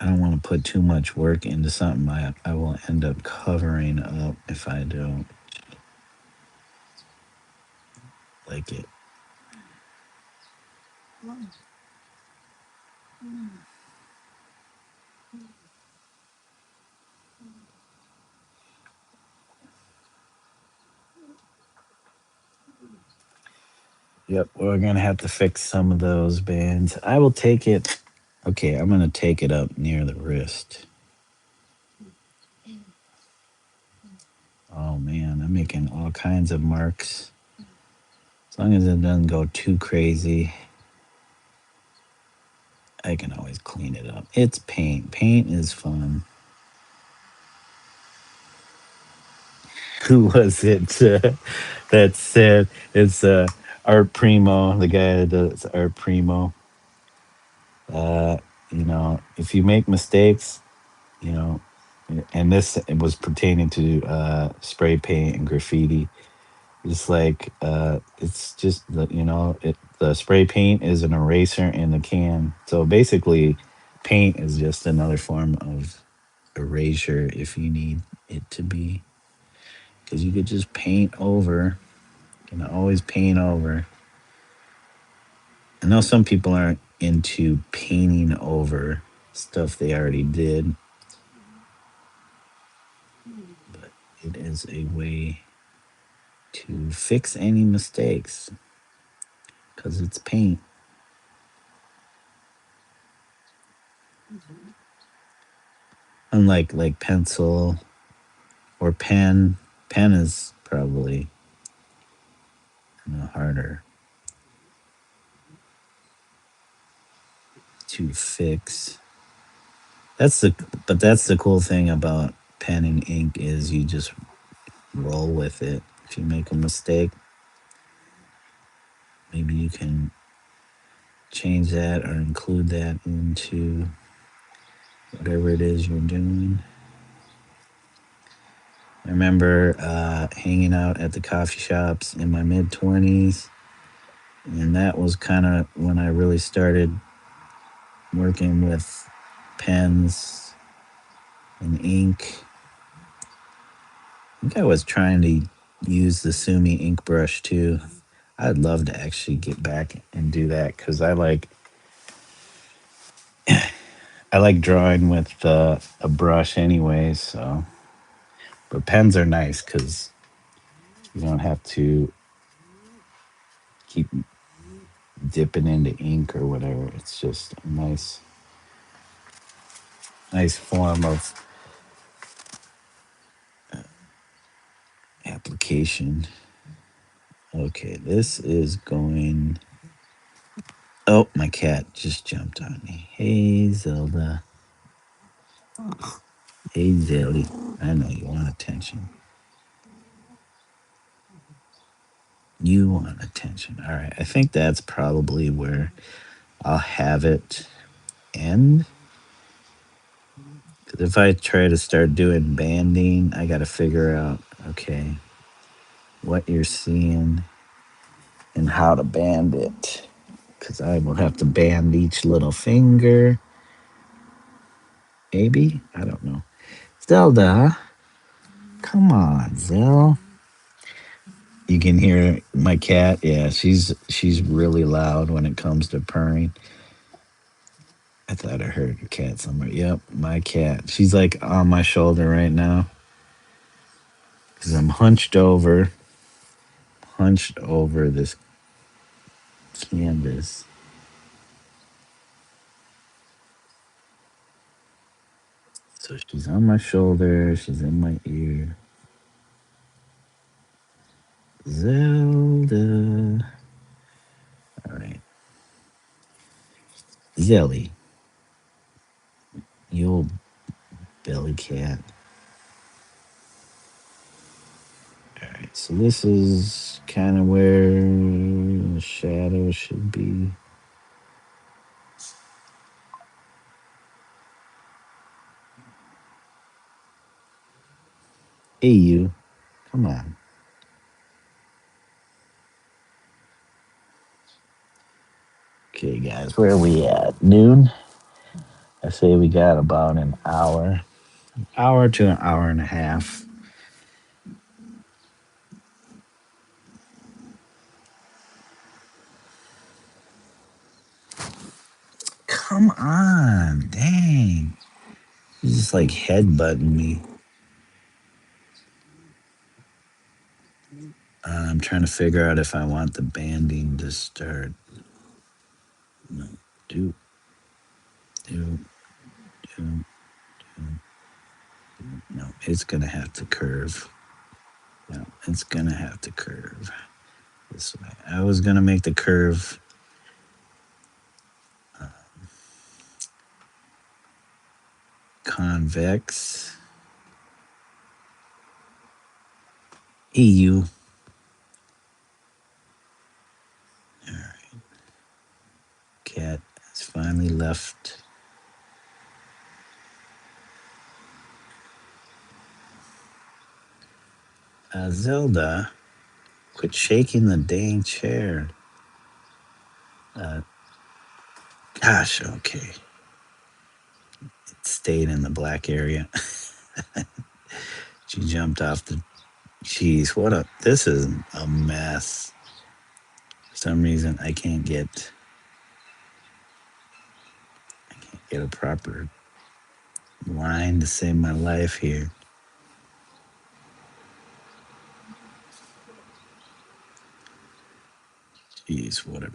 I don't want to put too much work into something I will end up covering up if I don't like it. Yep, we're gonna have to fix some of those bands. I will take it. Okay, I'm gonna take it up near the wrist. Oh man, I'm making all kinds of marks. As long as it doesn't go too crazy, I can always clean it up. It's paint. Paint is fun. Who was it that said it's Art Primo, the guy that does Art Primo? Uh, if you make mistakes, you know, and this was pertaining to spray paint and graffiti. It's like it's just the spray paint is an eraser in the can. So basically, paint is just another form of erasure if you need it to be, because you could just paint over. You can always paint over. I know some people aren't into painting over stuff they already did, but it is a way to fix any mistakes because it's paint. Unlike like pencil or pen, pen is probably harder to fix. That's the cool thing about pen and ink is you just roll with it. If you make a mistake, maybe you can change that or include that into whatever it is you're doing. I remember hanging out at the coffee shops in my mid 20s, and that was kind of when I really started working with pens and ink. I think I was trying to use the Sumi ink brush too. I'd love to actually get back and do that because I like drawing with a brush anyway. So, but pens are nice because you don't have to keep dipping into ink or whatever. It's just a nice form of application. Okay, this is going. Oh, my cat just jumped on me. Hey, Zelda. Hey, Zelly. I know you want attention. You want attention. All right, I think that's probably where I'll have it end. Because if I try to start doing banding, I got to figure out, okay, what you're seeing and how to band it. Because I will have to band each little finger. Maybe? I don't know. Zelda, come on, Zell. You can hear my cat. Yeah, she's really loud when it comes to purring. I thought I heard a cat somewhere. Yep, my cat. She's like on my shoulder right now because I'm hunched over this canvas. So she's on my shoulder. She's in my ear. Zelda. All right, Zelly, you old belly cat. All right, so this is kind of where the shadow should be. Hey, you. Come on. Okay, guys, where are we at? Noon? I say we got about an hour to an hour and a half. Come on, dang. He's just like headbutting me. I'm trying to figure out if I want the banding to start. No, do, do, do, do. No, it's gonna have to curve. No, it's gonna have to curve this way. I was gonna make the curve uh, convex. EU. All right. Cat has finally left. Zelda, quit shaking the dang chair. Uh, Gosh, okay. It stayed in the black area. She jumped off the. Jeez, what a. This is a mess. For some reason, I can't get a proper line to save my life here. Jeez, what a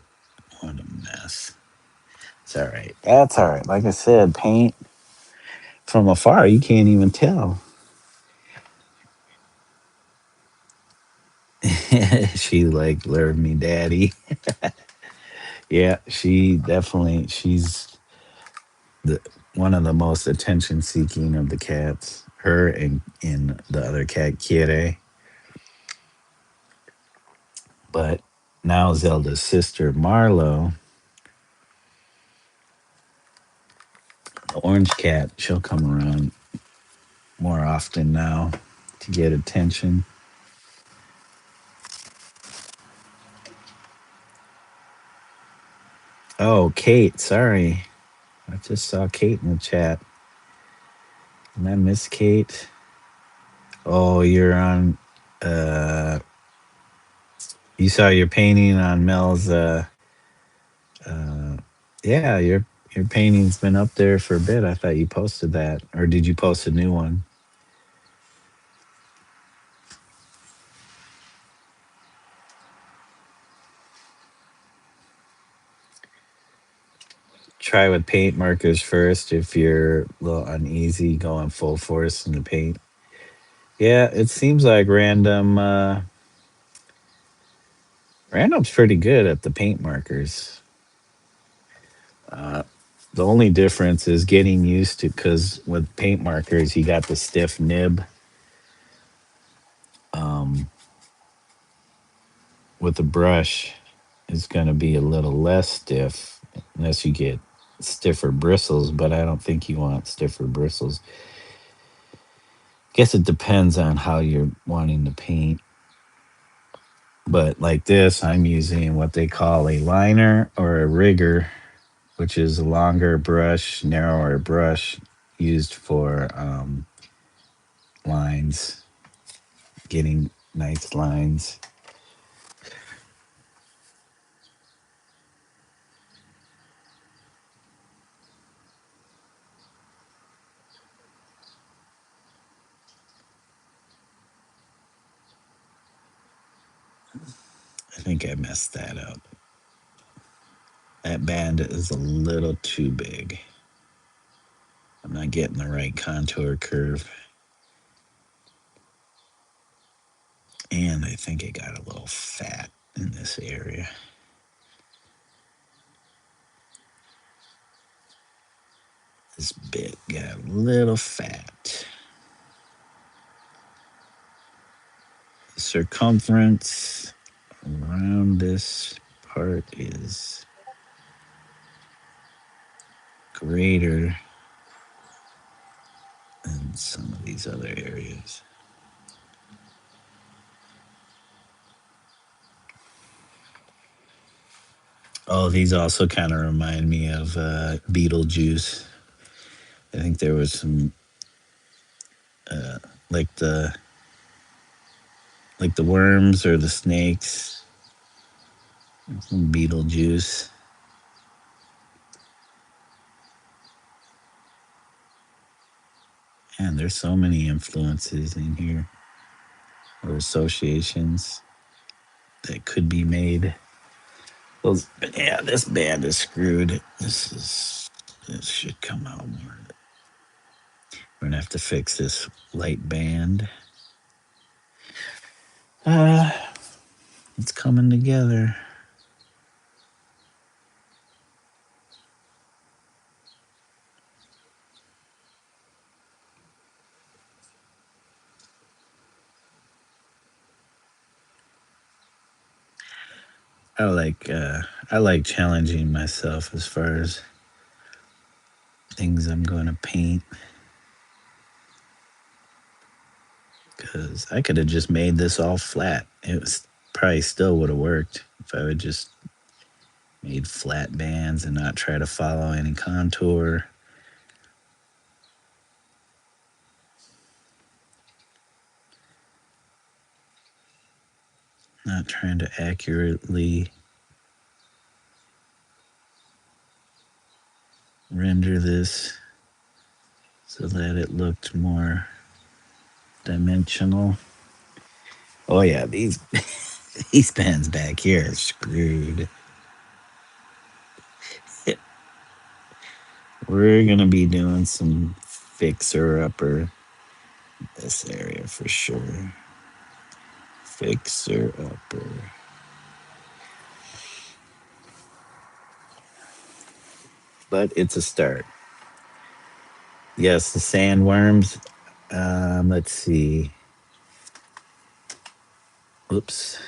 mess. It's all right. That's all right. Like I said, paint from afar, you can't even tell. She like lured me, daddy. Yeah, she's the one of the most attention seeking of the cats. Her and the other cat, Kire. But now Zelda's sister, Marlo, the orange cat, she'll come around more often now to get attention. Oh, Kate, sorry. I just saw Kate in the chat. Did I miss Kate? Oh, you're on you saw your painting on Mel's uh yeah, your painting's been up there for a bit. I thought you posted that. Or did you post a new one? Try with paint markers first if you're a little uneasy going full force in the paint. Yeah, it seems like random's pretty good at the paint markers. Uh, the only difference is getting used to, because with paint markers you got the stiff nib. Um, with the brush, it's going to be a little less stiff unless you get stiffer bristles. But I don't think you want stiffer bristles. Guess it depends on how you're wanting to paint. But like this, I'm using what they call a liner or a rigger, which is a longer brush, narrower brush used for lines, getting nice lines. I think I messed that up. That band is a little too big. I'm not getting the right contour curve. And I think it got a little fat in this area. This bit got a little fat. The circumference around this part is greater than some of these other areas. Oh, these also kind of remind me of Beetlejuice. I think there was some uh, like the worms or the snakes, some Beetlejuice. And there's so many influences in here or associations that could be made. Those, yeah, this band is screwed. This should come out more. We're gonna have to fix this light band. Uh, it's coming together. I like I like challenging myself as far as things I'm going to paint, because I could have just made this all flat. It was probably still would have worked if I would just made flat bands and not try to follow any contour. Not trying to accurately render this so that it looked more dimensional. Oh yeah, these these pens back here are screwed. We're gonna be doing some fixer upper this area for sure. Fixer upper. But it's a start. Yes, the sandworms. Let's see. Oops.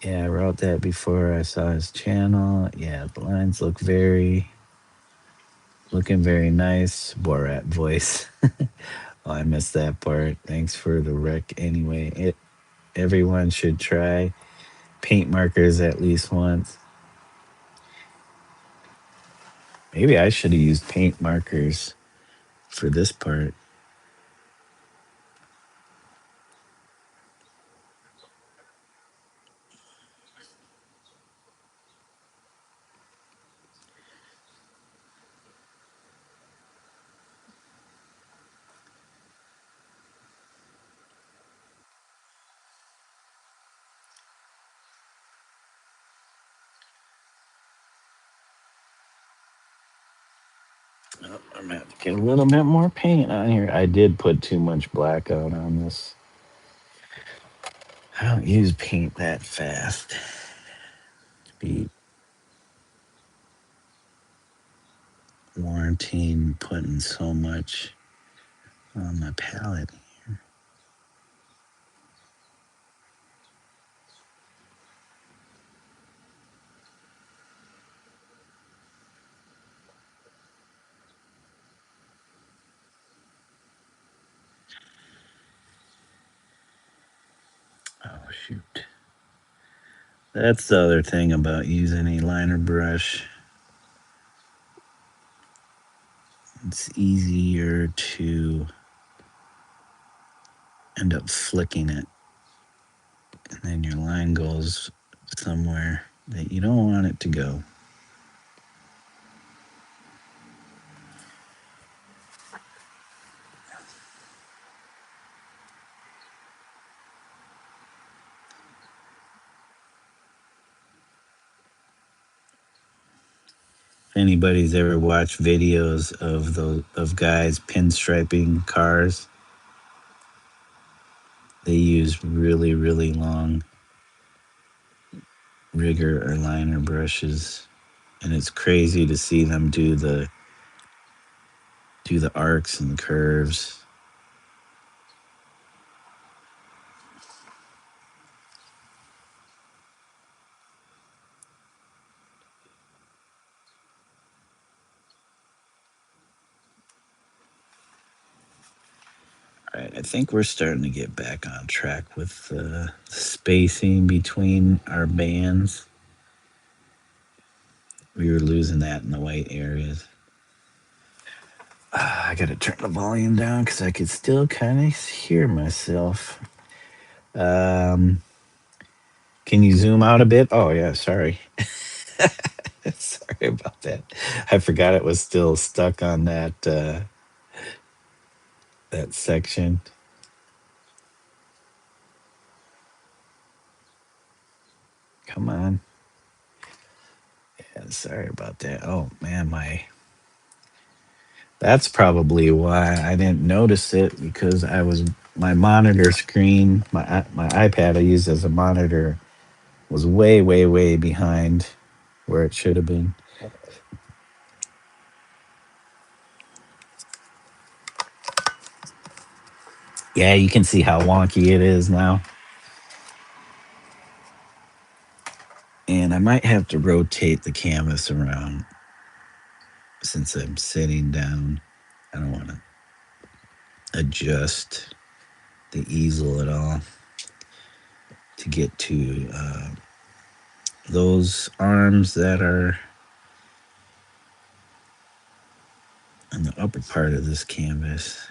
Yeah, I wrote that before I saw his channel. Yeah, the lines look looking very nice. Borat voice. Oh, I missed that part. Thanks for the rec. Anyway, everyone should try paint markers at least once. Maybe I should have used paint markers for this part. Oh, I'm gonna have to get a little bit more paint on here. I did put too much black out on this. I don't use paint that fast. Be warranting putting so much on my palette. shoot. That's the other thing about using a liner brush. It's easier to end up flicking it, and then your line goes somewhere that you don't want it to go. If anybody's ever watched videos of guys pinstriping cars, they use really long rigger or liner brushes, and it's crazy to see them do the arcs and the curves. All right, I think we're starting to get back on track with the spacing between our bands. We were losing that in the white areas. I gotta turn the volume down because I could still kind of hear myself. Um, can you zoom out a bit? Oh yeah, sorry. Sorry about that. I forgot it was still stuck on that section. Come on. Yeah, sorry about that. Oh man, that's probably why I didn't notice it, because my monitor screen, my iPad I use as a monitor, was way behind where it should have been. Yeah, you can see how wonky it is now. And I might have to rotate the canvas around since I'm sitting down. I don't want to adjust the easel at all to get to those arms that are on the upper part of this canvas.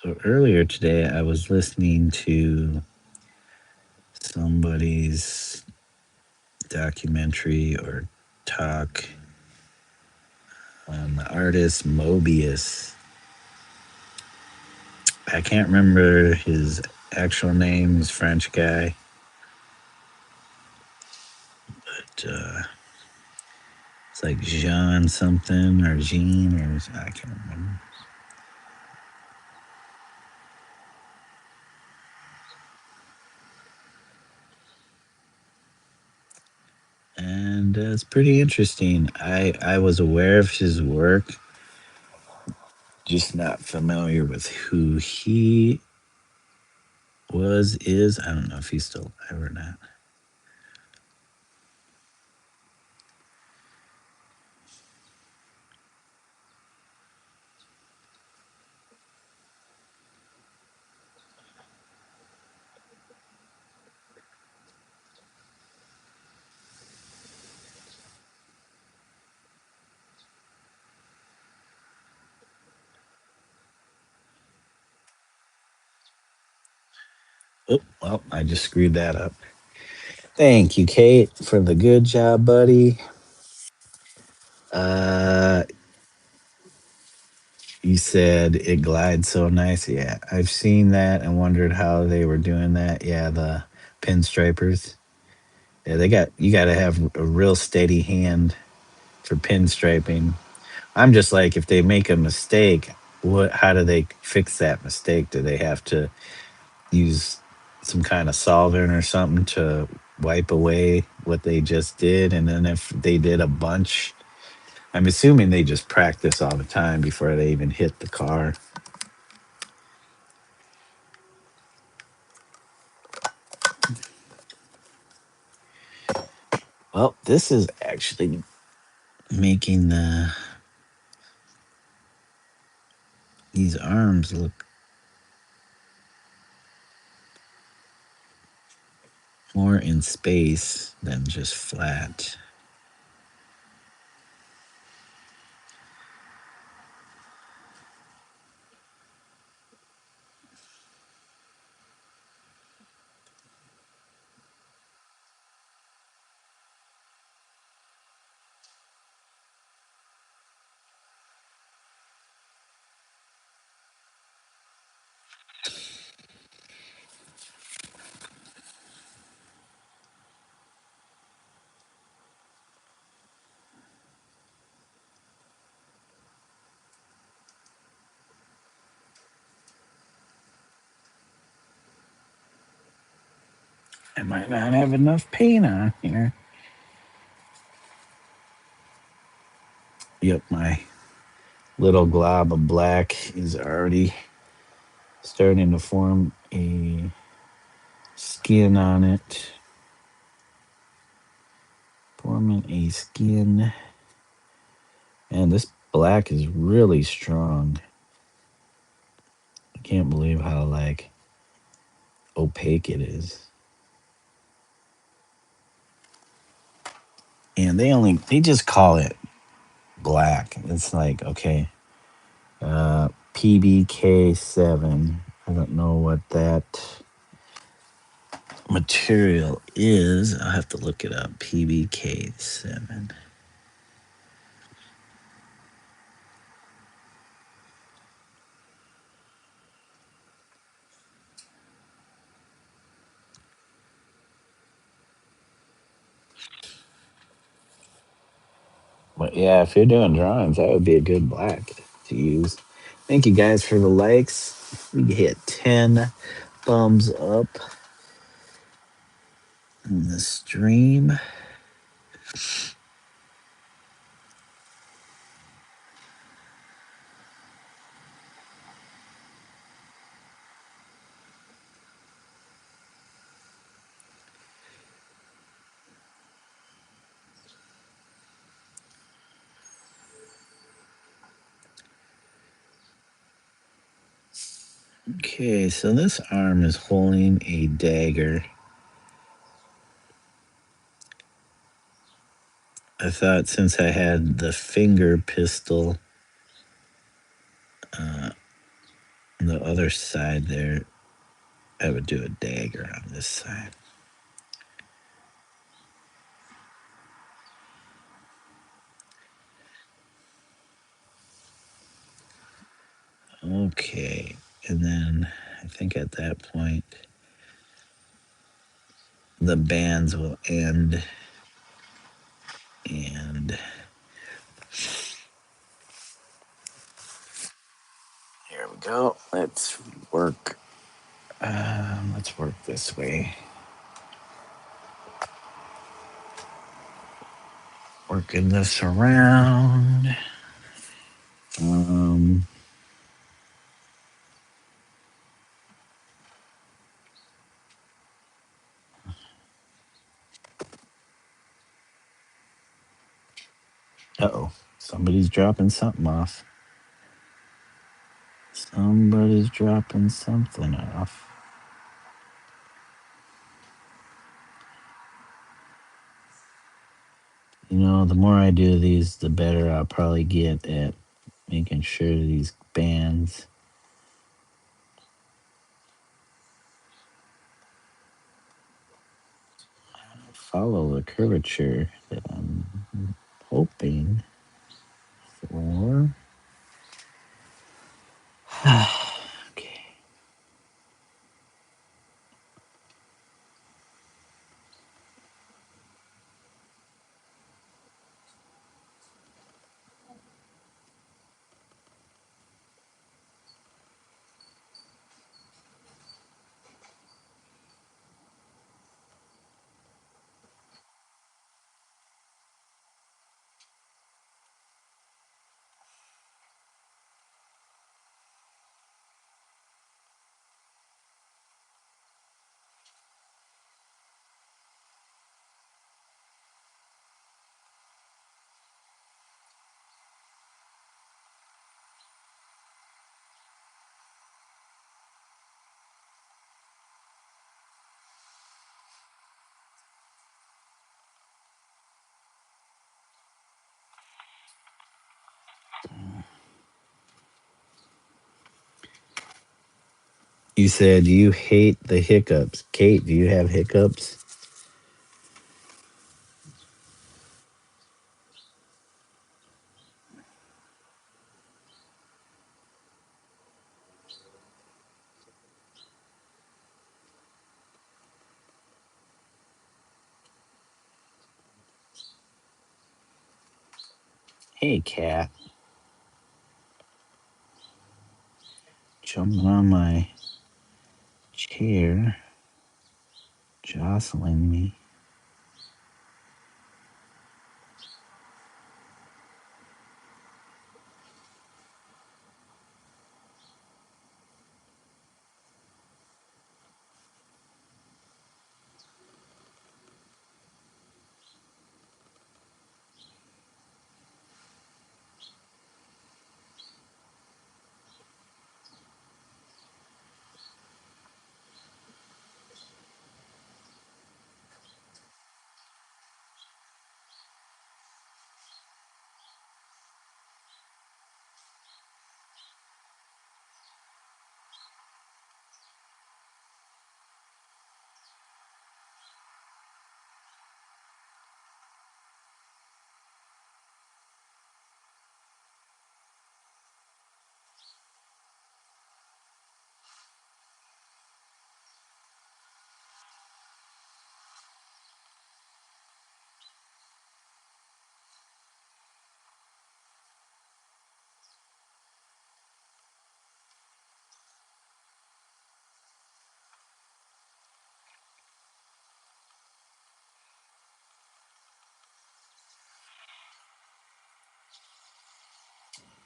So earlier today, I was listening to somebody's documentary or talk on the artist Mobius. I can't remember his actual name. He's a French guy. But it's like Jean something or Jean, or I can't remember. And it's pretty interesting. I was aware of his work, just not familiar with who he is. I don't know if he's still alive or not. Oh, well, I just screwed that up. Thank you, Kate, for the good job, buddy. Uh, you said it glides so nice. Yeah, I've seen that and wondered how they were doing that. Yeah, the pinstripers. Yeah, you got to have a real steady hand for pinstriping. I'm just like, if they make a mistake, how do they fix that mistake? Do they have to use some kind of solvent or something to wipe away what they just did? And then if they did a bunch, I'm assuming they just practice all the time before they even hit the car. Well, this is actually making these arms look more in space than just flat. I might not have enough paint on here. Yep, my little glob of black is already starting to form a skin on it. Forming a skin. And this black is really strong. I can't believe how opaque it is. And they just call it black. It's like, okay, PBK7. I don't know what that material is. I'll have to look it up. PBK7. But yeah, if you're doing drawings, that would be a good black to use. Thank you guys for the likes. We hit 10 thumbs up in the stream. Okay, so this arm is holding a dagger. I thought since I had the finger pistol on the other side there, I would do a dagger on this side. Okay, and then I think at that point, the bands will end, and here we go. Let's work. Let's work this way. Working this around. Uh-oh, somebody's dropping something off. Somebody's dropping something off. You know, the more I do these, the better I'll probably get at making sure these bands follow the curvature that I'm hoping for. Okay. You said you hate the hiccups. Kate, do you have hiccups? Hey, cat. Jumping on my chair, jostling me.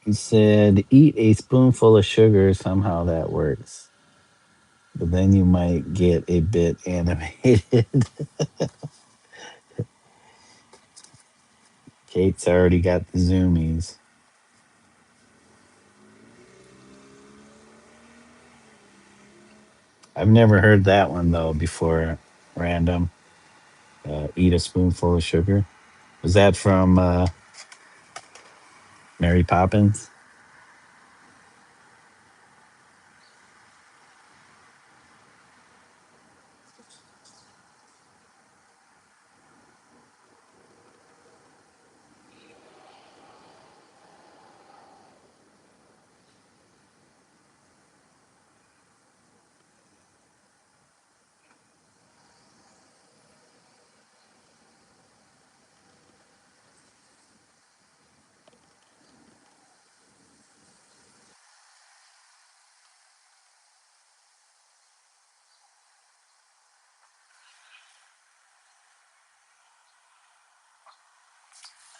You said eat a spoonful of sugar. Somehow that works. But then you might get a bit animated. Kate's already got the zoomies. I've never heard that one though before. Random. Eat a spoonful of sugar. Was that from Mary Poppins?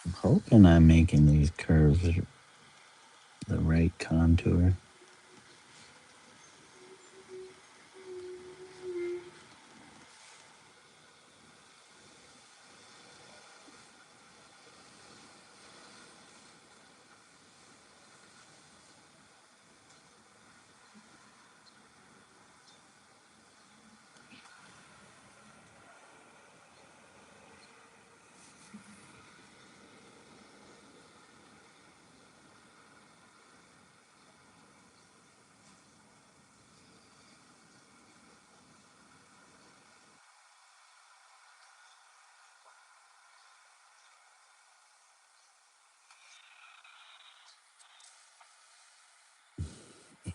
I'm hoping I'm making these curves the right contour.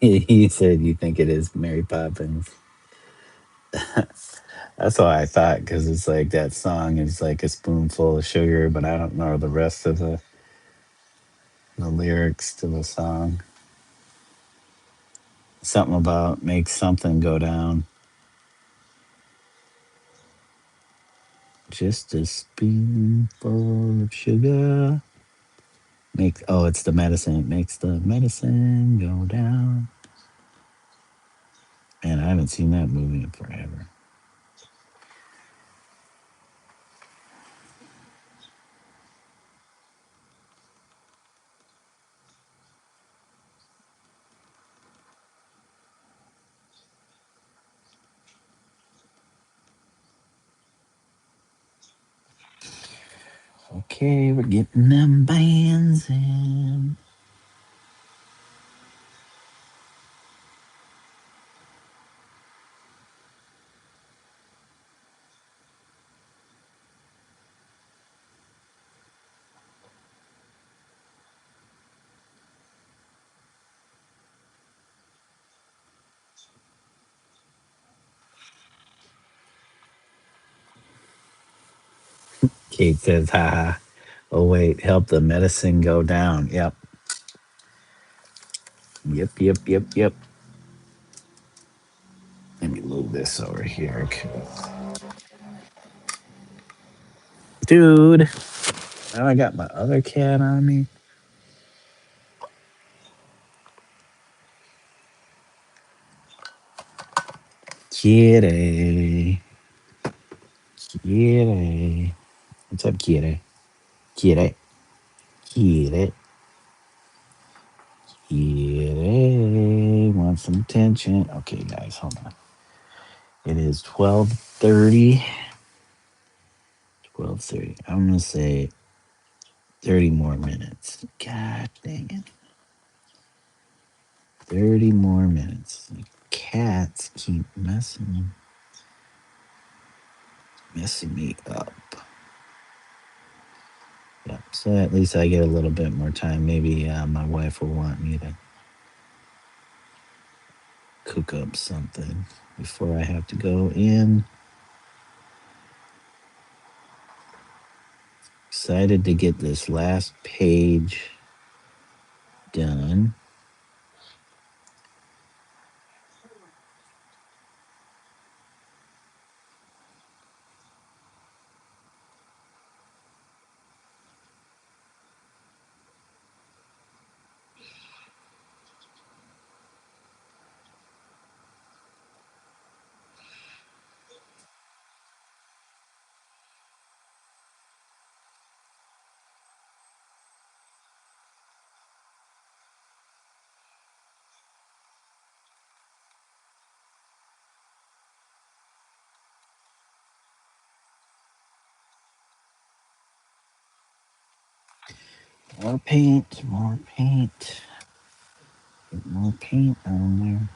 You said you think it is Mary Poppins. That's what I thought because it's like that song is like a spoonful of sugar, but I don't know the rest of the lyrics to the song. Something about make something go down. Just a spoonful of sugar. Make it's the medicine. It makes the medicine go down. Man, I haven't seen that movie in forever. Okay, we're getting them bands in. Kate says, haha. Oh, wait, help the medicine go down. Yep. Yep, yep, yep, yep. Let me move this over here. Dude, now I got my other cat on me. Kitty. Kitty. What's up, kitty? Kitty. Kitty. Kitty. Want some attention? Okay, guys, hold on. It is 12:30. 12:30. I'm going to say 30 more minutes. God dang it. 30 more minutes. The cats keep messing me up. Yeah, so at least I get a little bit more time. Maybe my wife will want me to cook up something before I have to go in. Excited to get this last page done. More paint, more paint. Get more paint on there.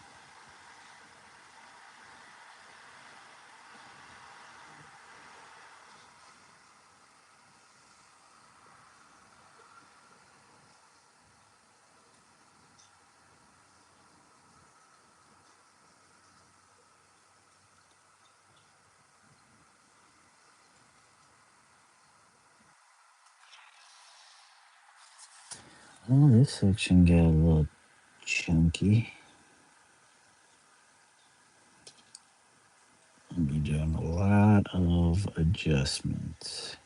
Oh, this section got a little chunky. I'll be doing a lot of adjustments.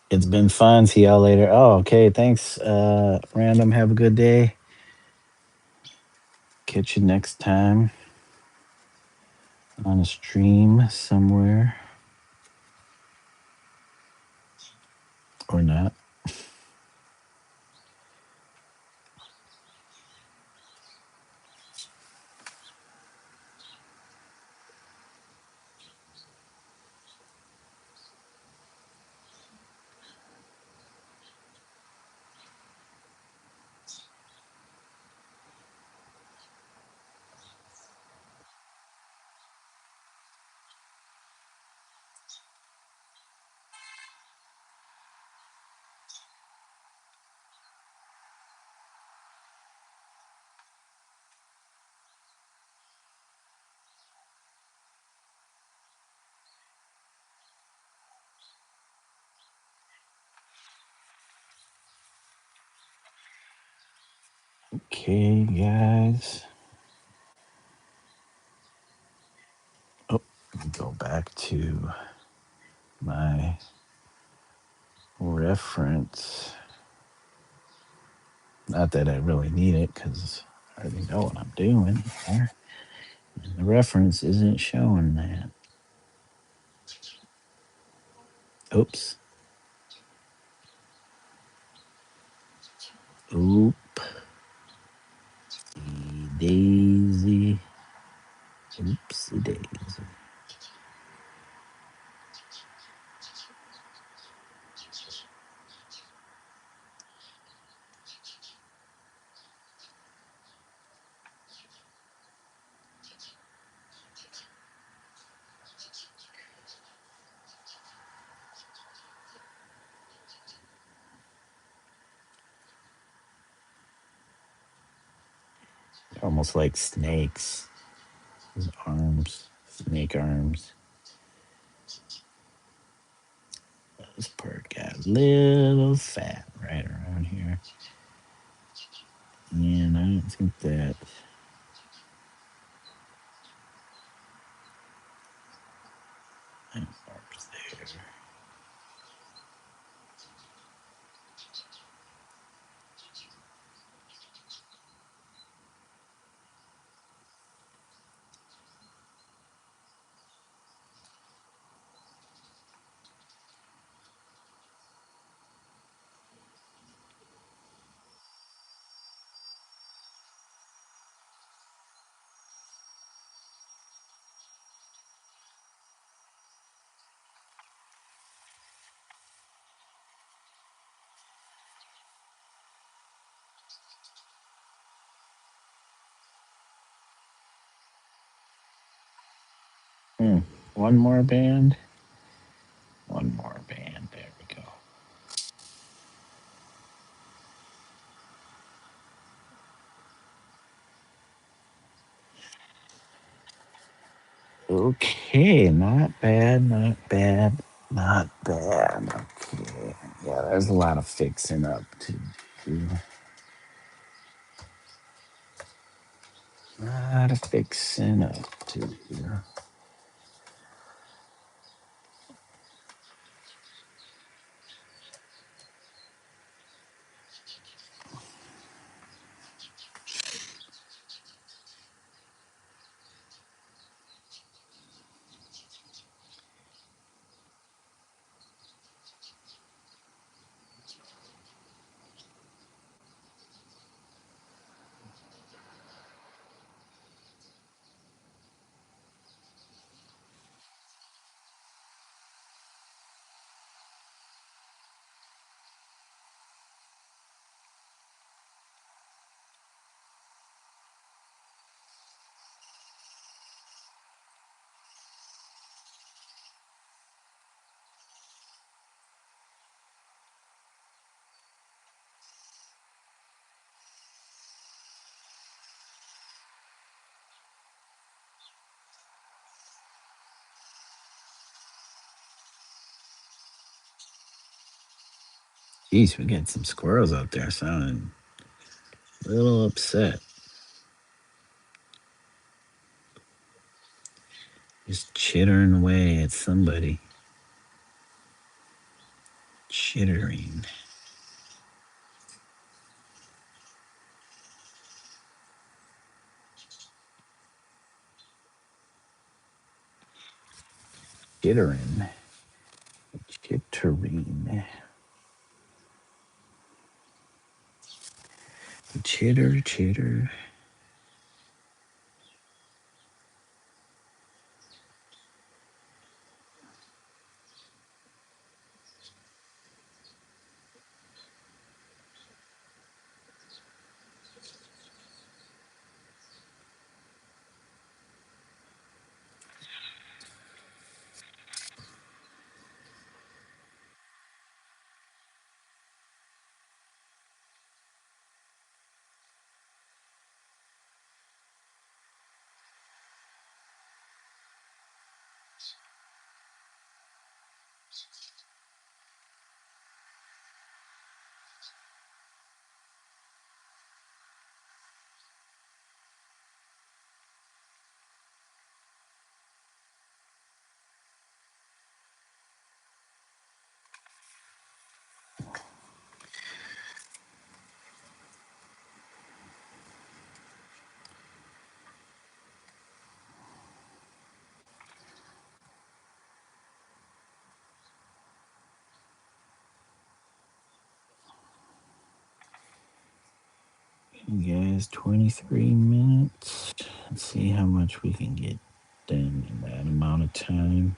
It's been fun. See y'all later. Oh, okay. Thanks, Random. Have a good day. Catch you next time on a stream somewhere. Or not. Okay, guys. Oh, let me go back to my reference. Not that I really need it because I already know what I'm doing here. And the reference isn't showing that. Oops. Oop. Daisy. Oopsie daisy. almost like snakes. His arms, snake arms. This part got a little fat right around here. And I don't think that part's there. Hmm. One more band. One more band. There we go. Okay, not bad, not bad, not bad. Okay. Yeah, there's a lot of fixing up to do. A lot of fixing up to do. Jeez, we got some squirrels out there sounding a little upset. Just chittering away at somebody. Chittering. Chittering. Chittering. Chitter, chitter. You guys, 23 minutes. Let's see how much we can get done in that amount of time.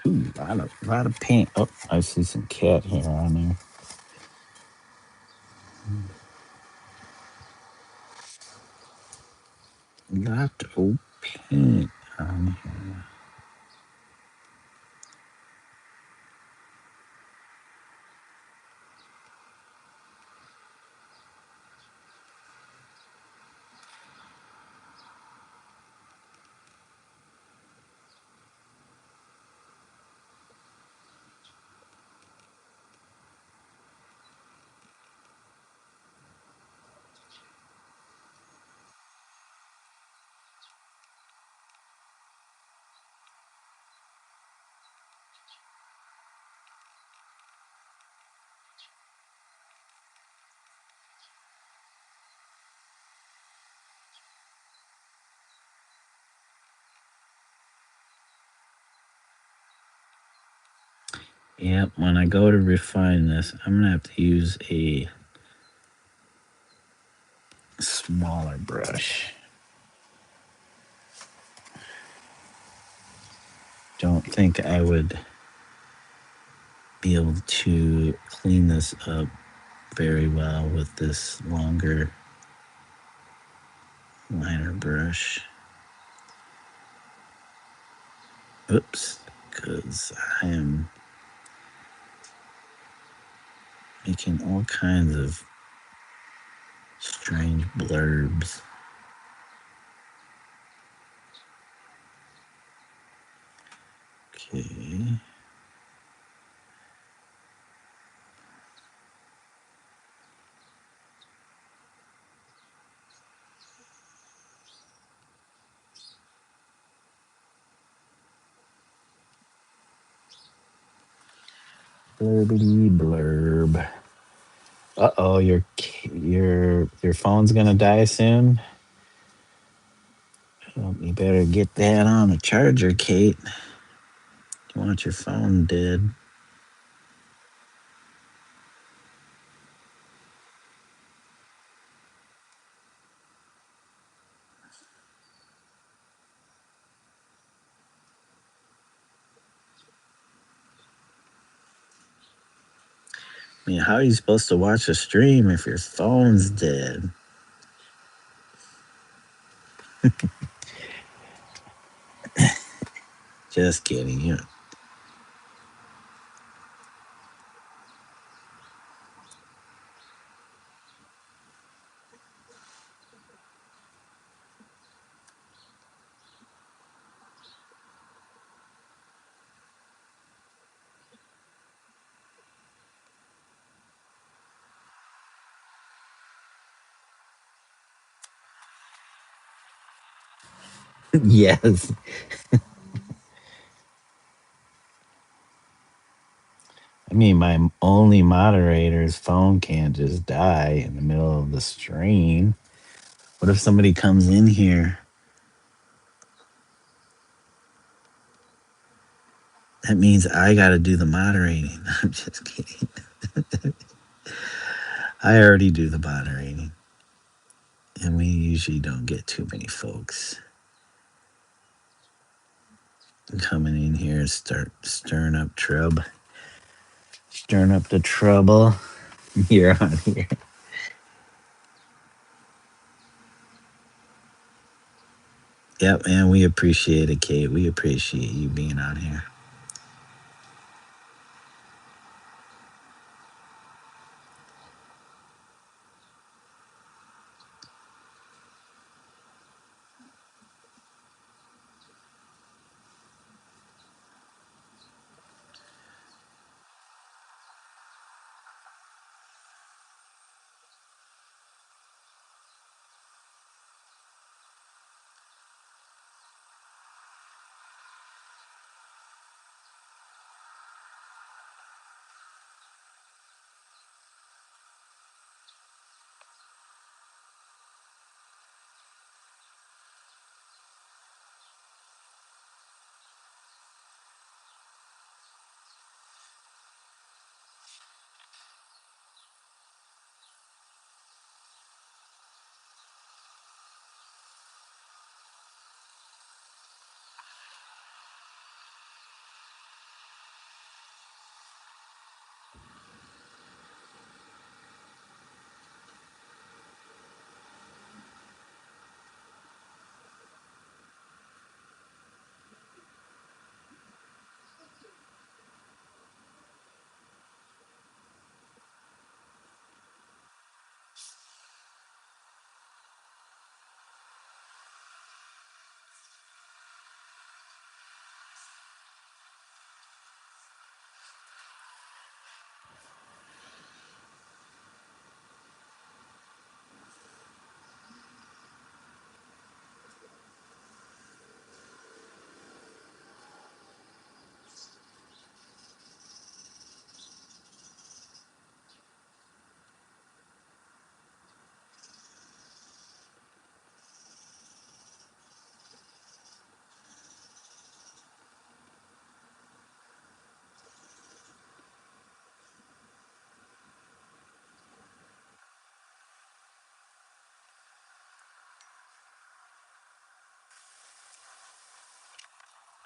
Ooh, a lot of paint. Oh, I see some cat hair on there. Lot of paint on here. Yep, when I go to refine this, I'm gonna have to use a smaller brush. Don't think I would be able to clean this up very well with this longer liner brush. Oops, because I am making all kinds of strange blurbs. Okay. Blurbity blurb. Uh-oh, your phone's gonna die soon. Well, you better get that on a charger, Kate. You want your phone dead. I mean, how are you supposed to watch a stream if your phone's dead? Just kidding. You. Yes. I mean, my only moderator's phone can't just die in the middle of the stream. What if somebody comes in here? That means I got to do the moderating. I'm just kidding. I already do the moderating. And we usually don't get too many folks coming in here and start stirring up trouble. Stirring up the trouble here on here. Yep, and we appreciate it, Kate. We appreciate you being on here.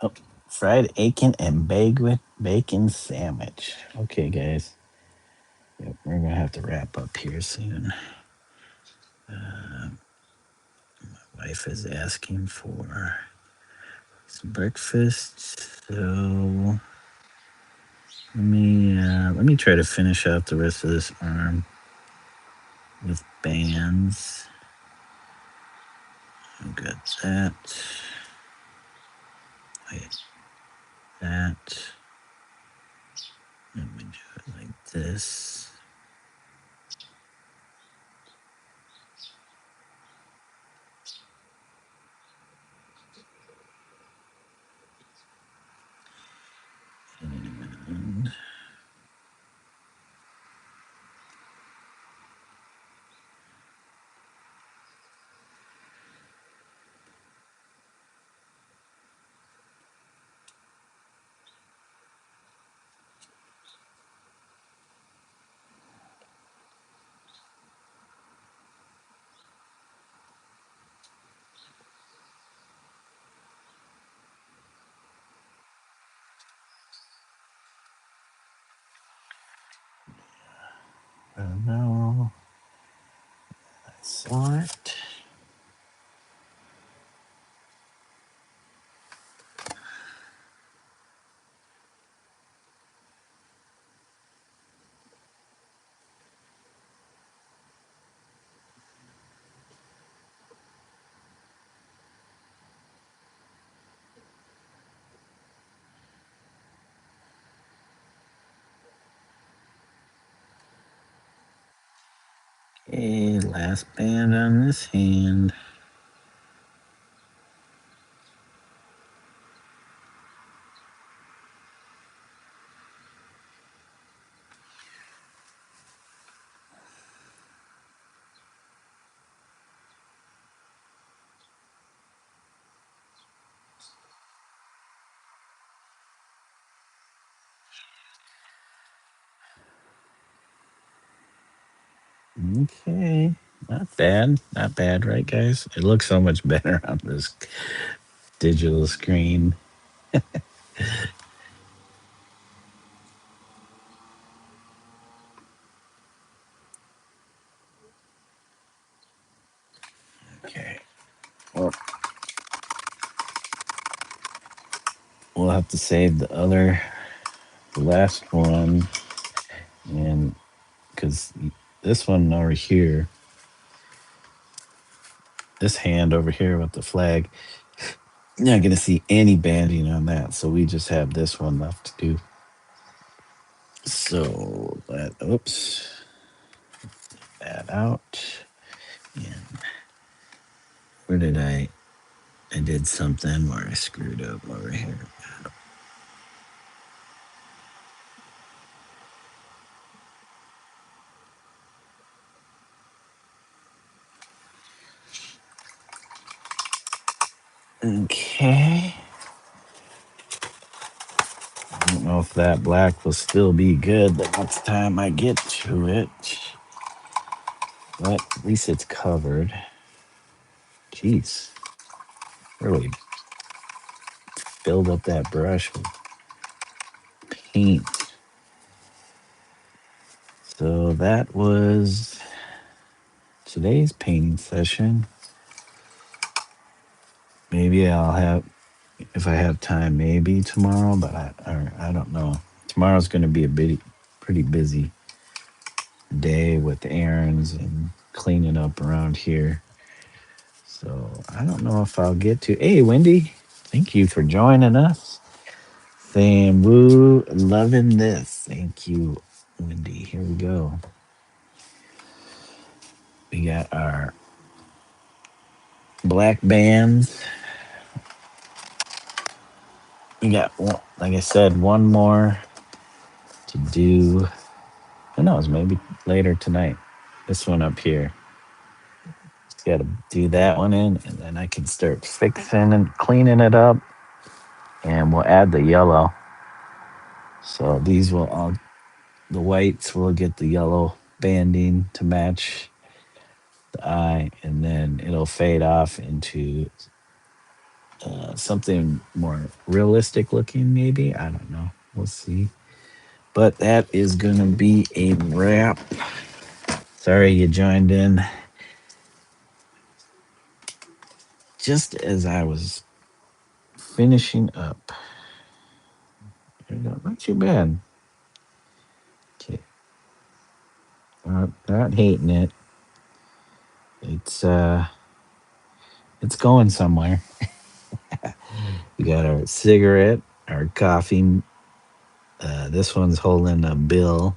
Oh, fried bacon and bacon sandwich. Okay, guys. Yep, we're gonna have to wrap up here soon. Wife is asking for some breakfast, so let me try to finish out the rest of this arm with bands. I got that. Wait, that. Let me do it like this. And now I saw it. Okay, last band on this hand. Okay, not bad, not bad, right, guys? It looks so much better on this digital screen. Okay, well, we'll have to save the last one, and because this one over here, this hand over here with the flag, you're not gonna see any banding on that. So we just have this one left to do. So oops, that out. And where did I did something where I screwed up over here. Okay. I don't know if that black will still be good the next time I get to it. But at least it's covered. Jeez. Really build up that brush with paint. So that was today's painting session. Maybe I'll have, if I have time, maybe tomorrow, but I don't know. Tomorrow's going to be pretty busy day with errands and cleaning up around here. So I don't know if I'll get to. Hey, Wendy, thank you for joining us. Saying woo, loving this. Thank you, Wendy. Here we go. We got our black bands. We got, like I said, one more to do. Who knows? Maybe later tonight. This one up here. Just got to do that one in, and then I can start fixing and cleaning it up. And we'll add the yellow. So these will all, the whites will get the yellow banding to match the eye, and then it'll fade off into something more realistic looking, maybe. I don't know. We'll see. But that is going to be a wrap. Sorry you joined in just as I was finishing up. Not too bad. Okay. Not hating it. It's uh it's going somewhere. We got our cigarette, our coffee. This one's holding a bill.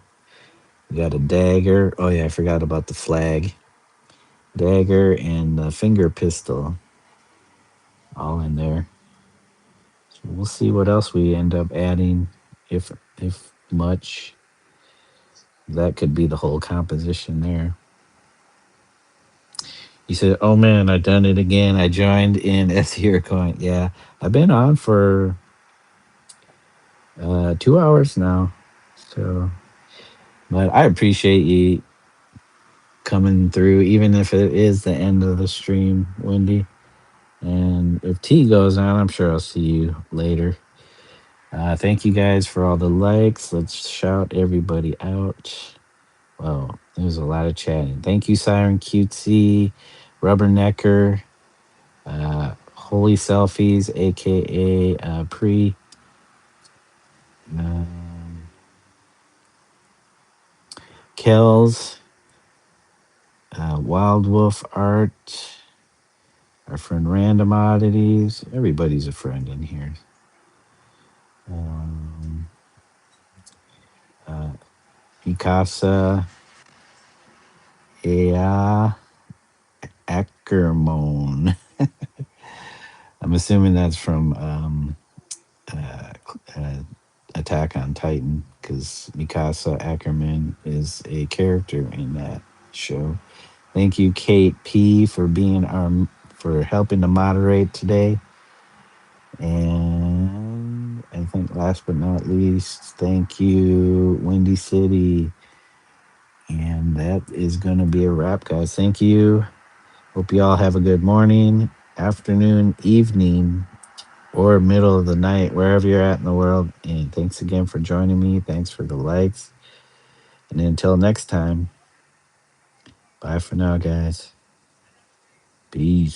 We got a dagger. Oh yeah, I forgot about the flag. Dagger and the finger pistol, all in there. So we'll see what else we end up adding, if much. That could be the whole composition there. He said, "Oh man, I done it again. I joined in SER Coin. Yeah, I've been on for 2 hours now. So, but I appreciate you coming through, even if it is the end of the stream, Wendy. And if T goes on, I'm sure I'll see you later. Thank you guys for all the likes. Let's shout everybody out. Well, there's a lot of chatting. Thank you, Siren Cutesy, Rubbernecker, Holy Selfies, aka Pre, um, Kells, Wild Wolf Art, our friend Random Oddities. Everybody's a friend in here. Um, uh, Mikasa, Ea, Ackermone. I'm assuming that's from uh, Attack on Titan, because Mikasa Ackerman is a character in that show. Thank you, Kate P, for being for helping to moderate today. And I think last but not least, thank you, Windy City. And that is going to be a wrap, guys. Thank you. Hope you all have a good morning, afternoon, evening, or middle of the night, wherever you're at in the world. And thanks again for joining me. Thanks for the likes. And until next time, bye for now, guys. Peace.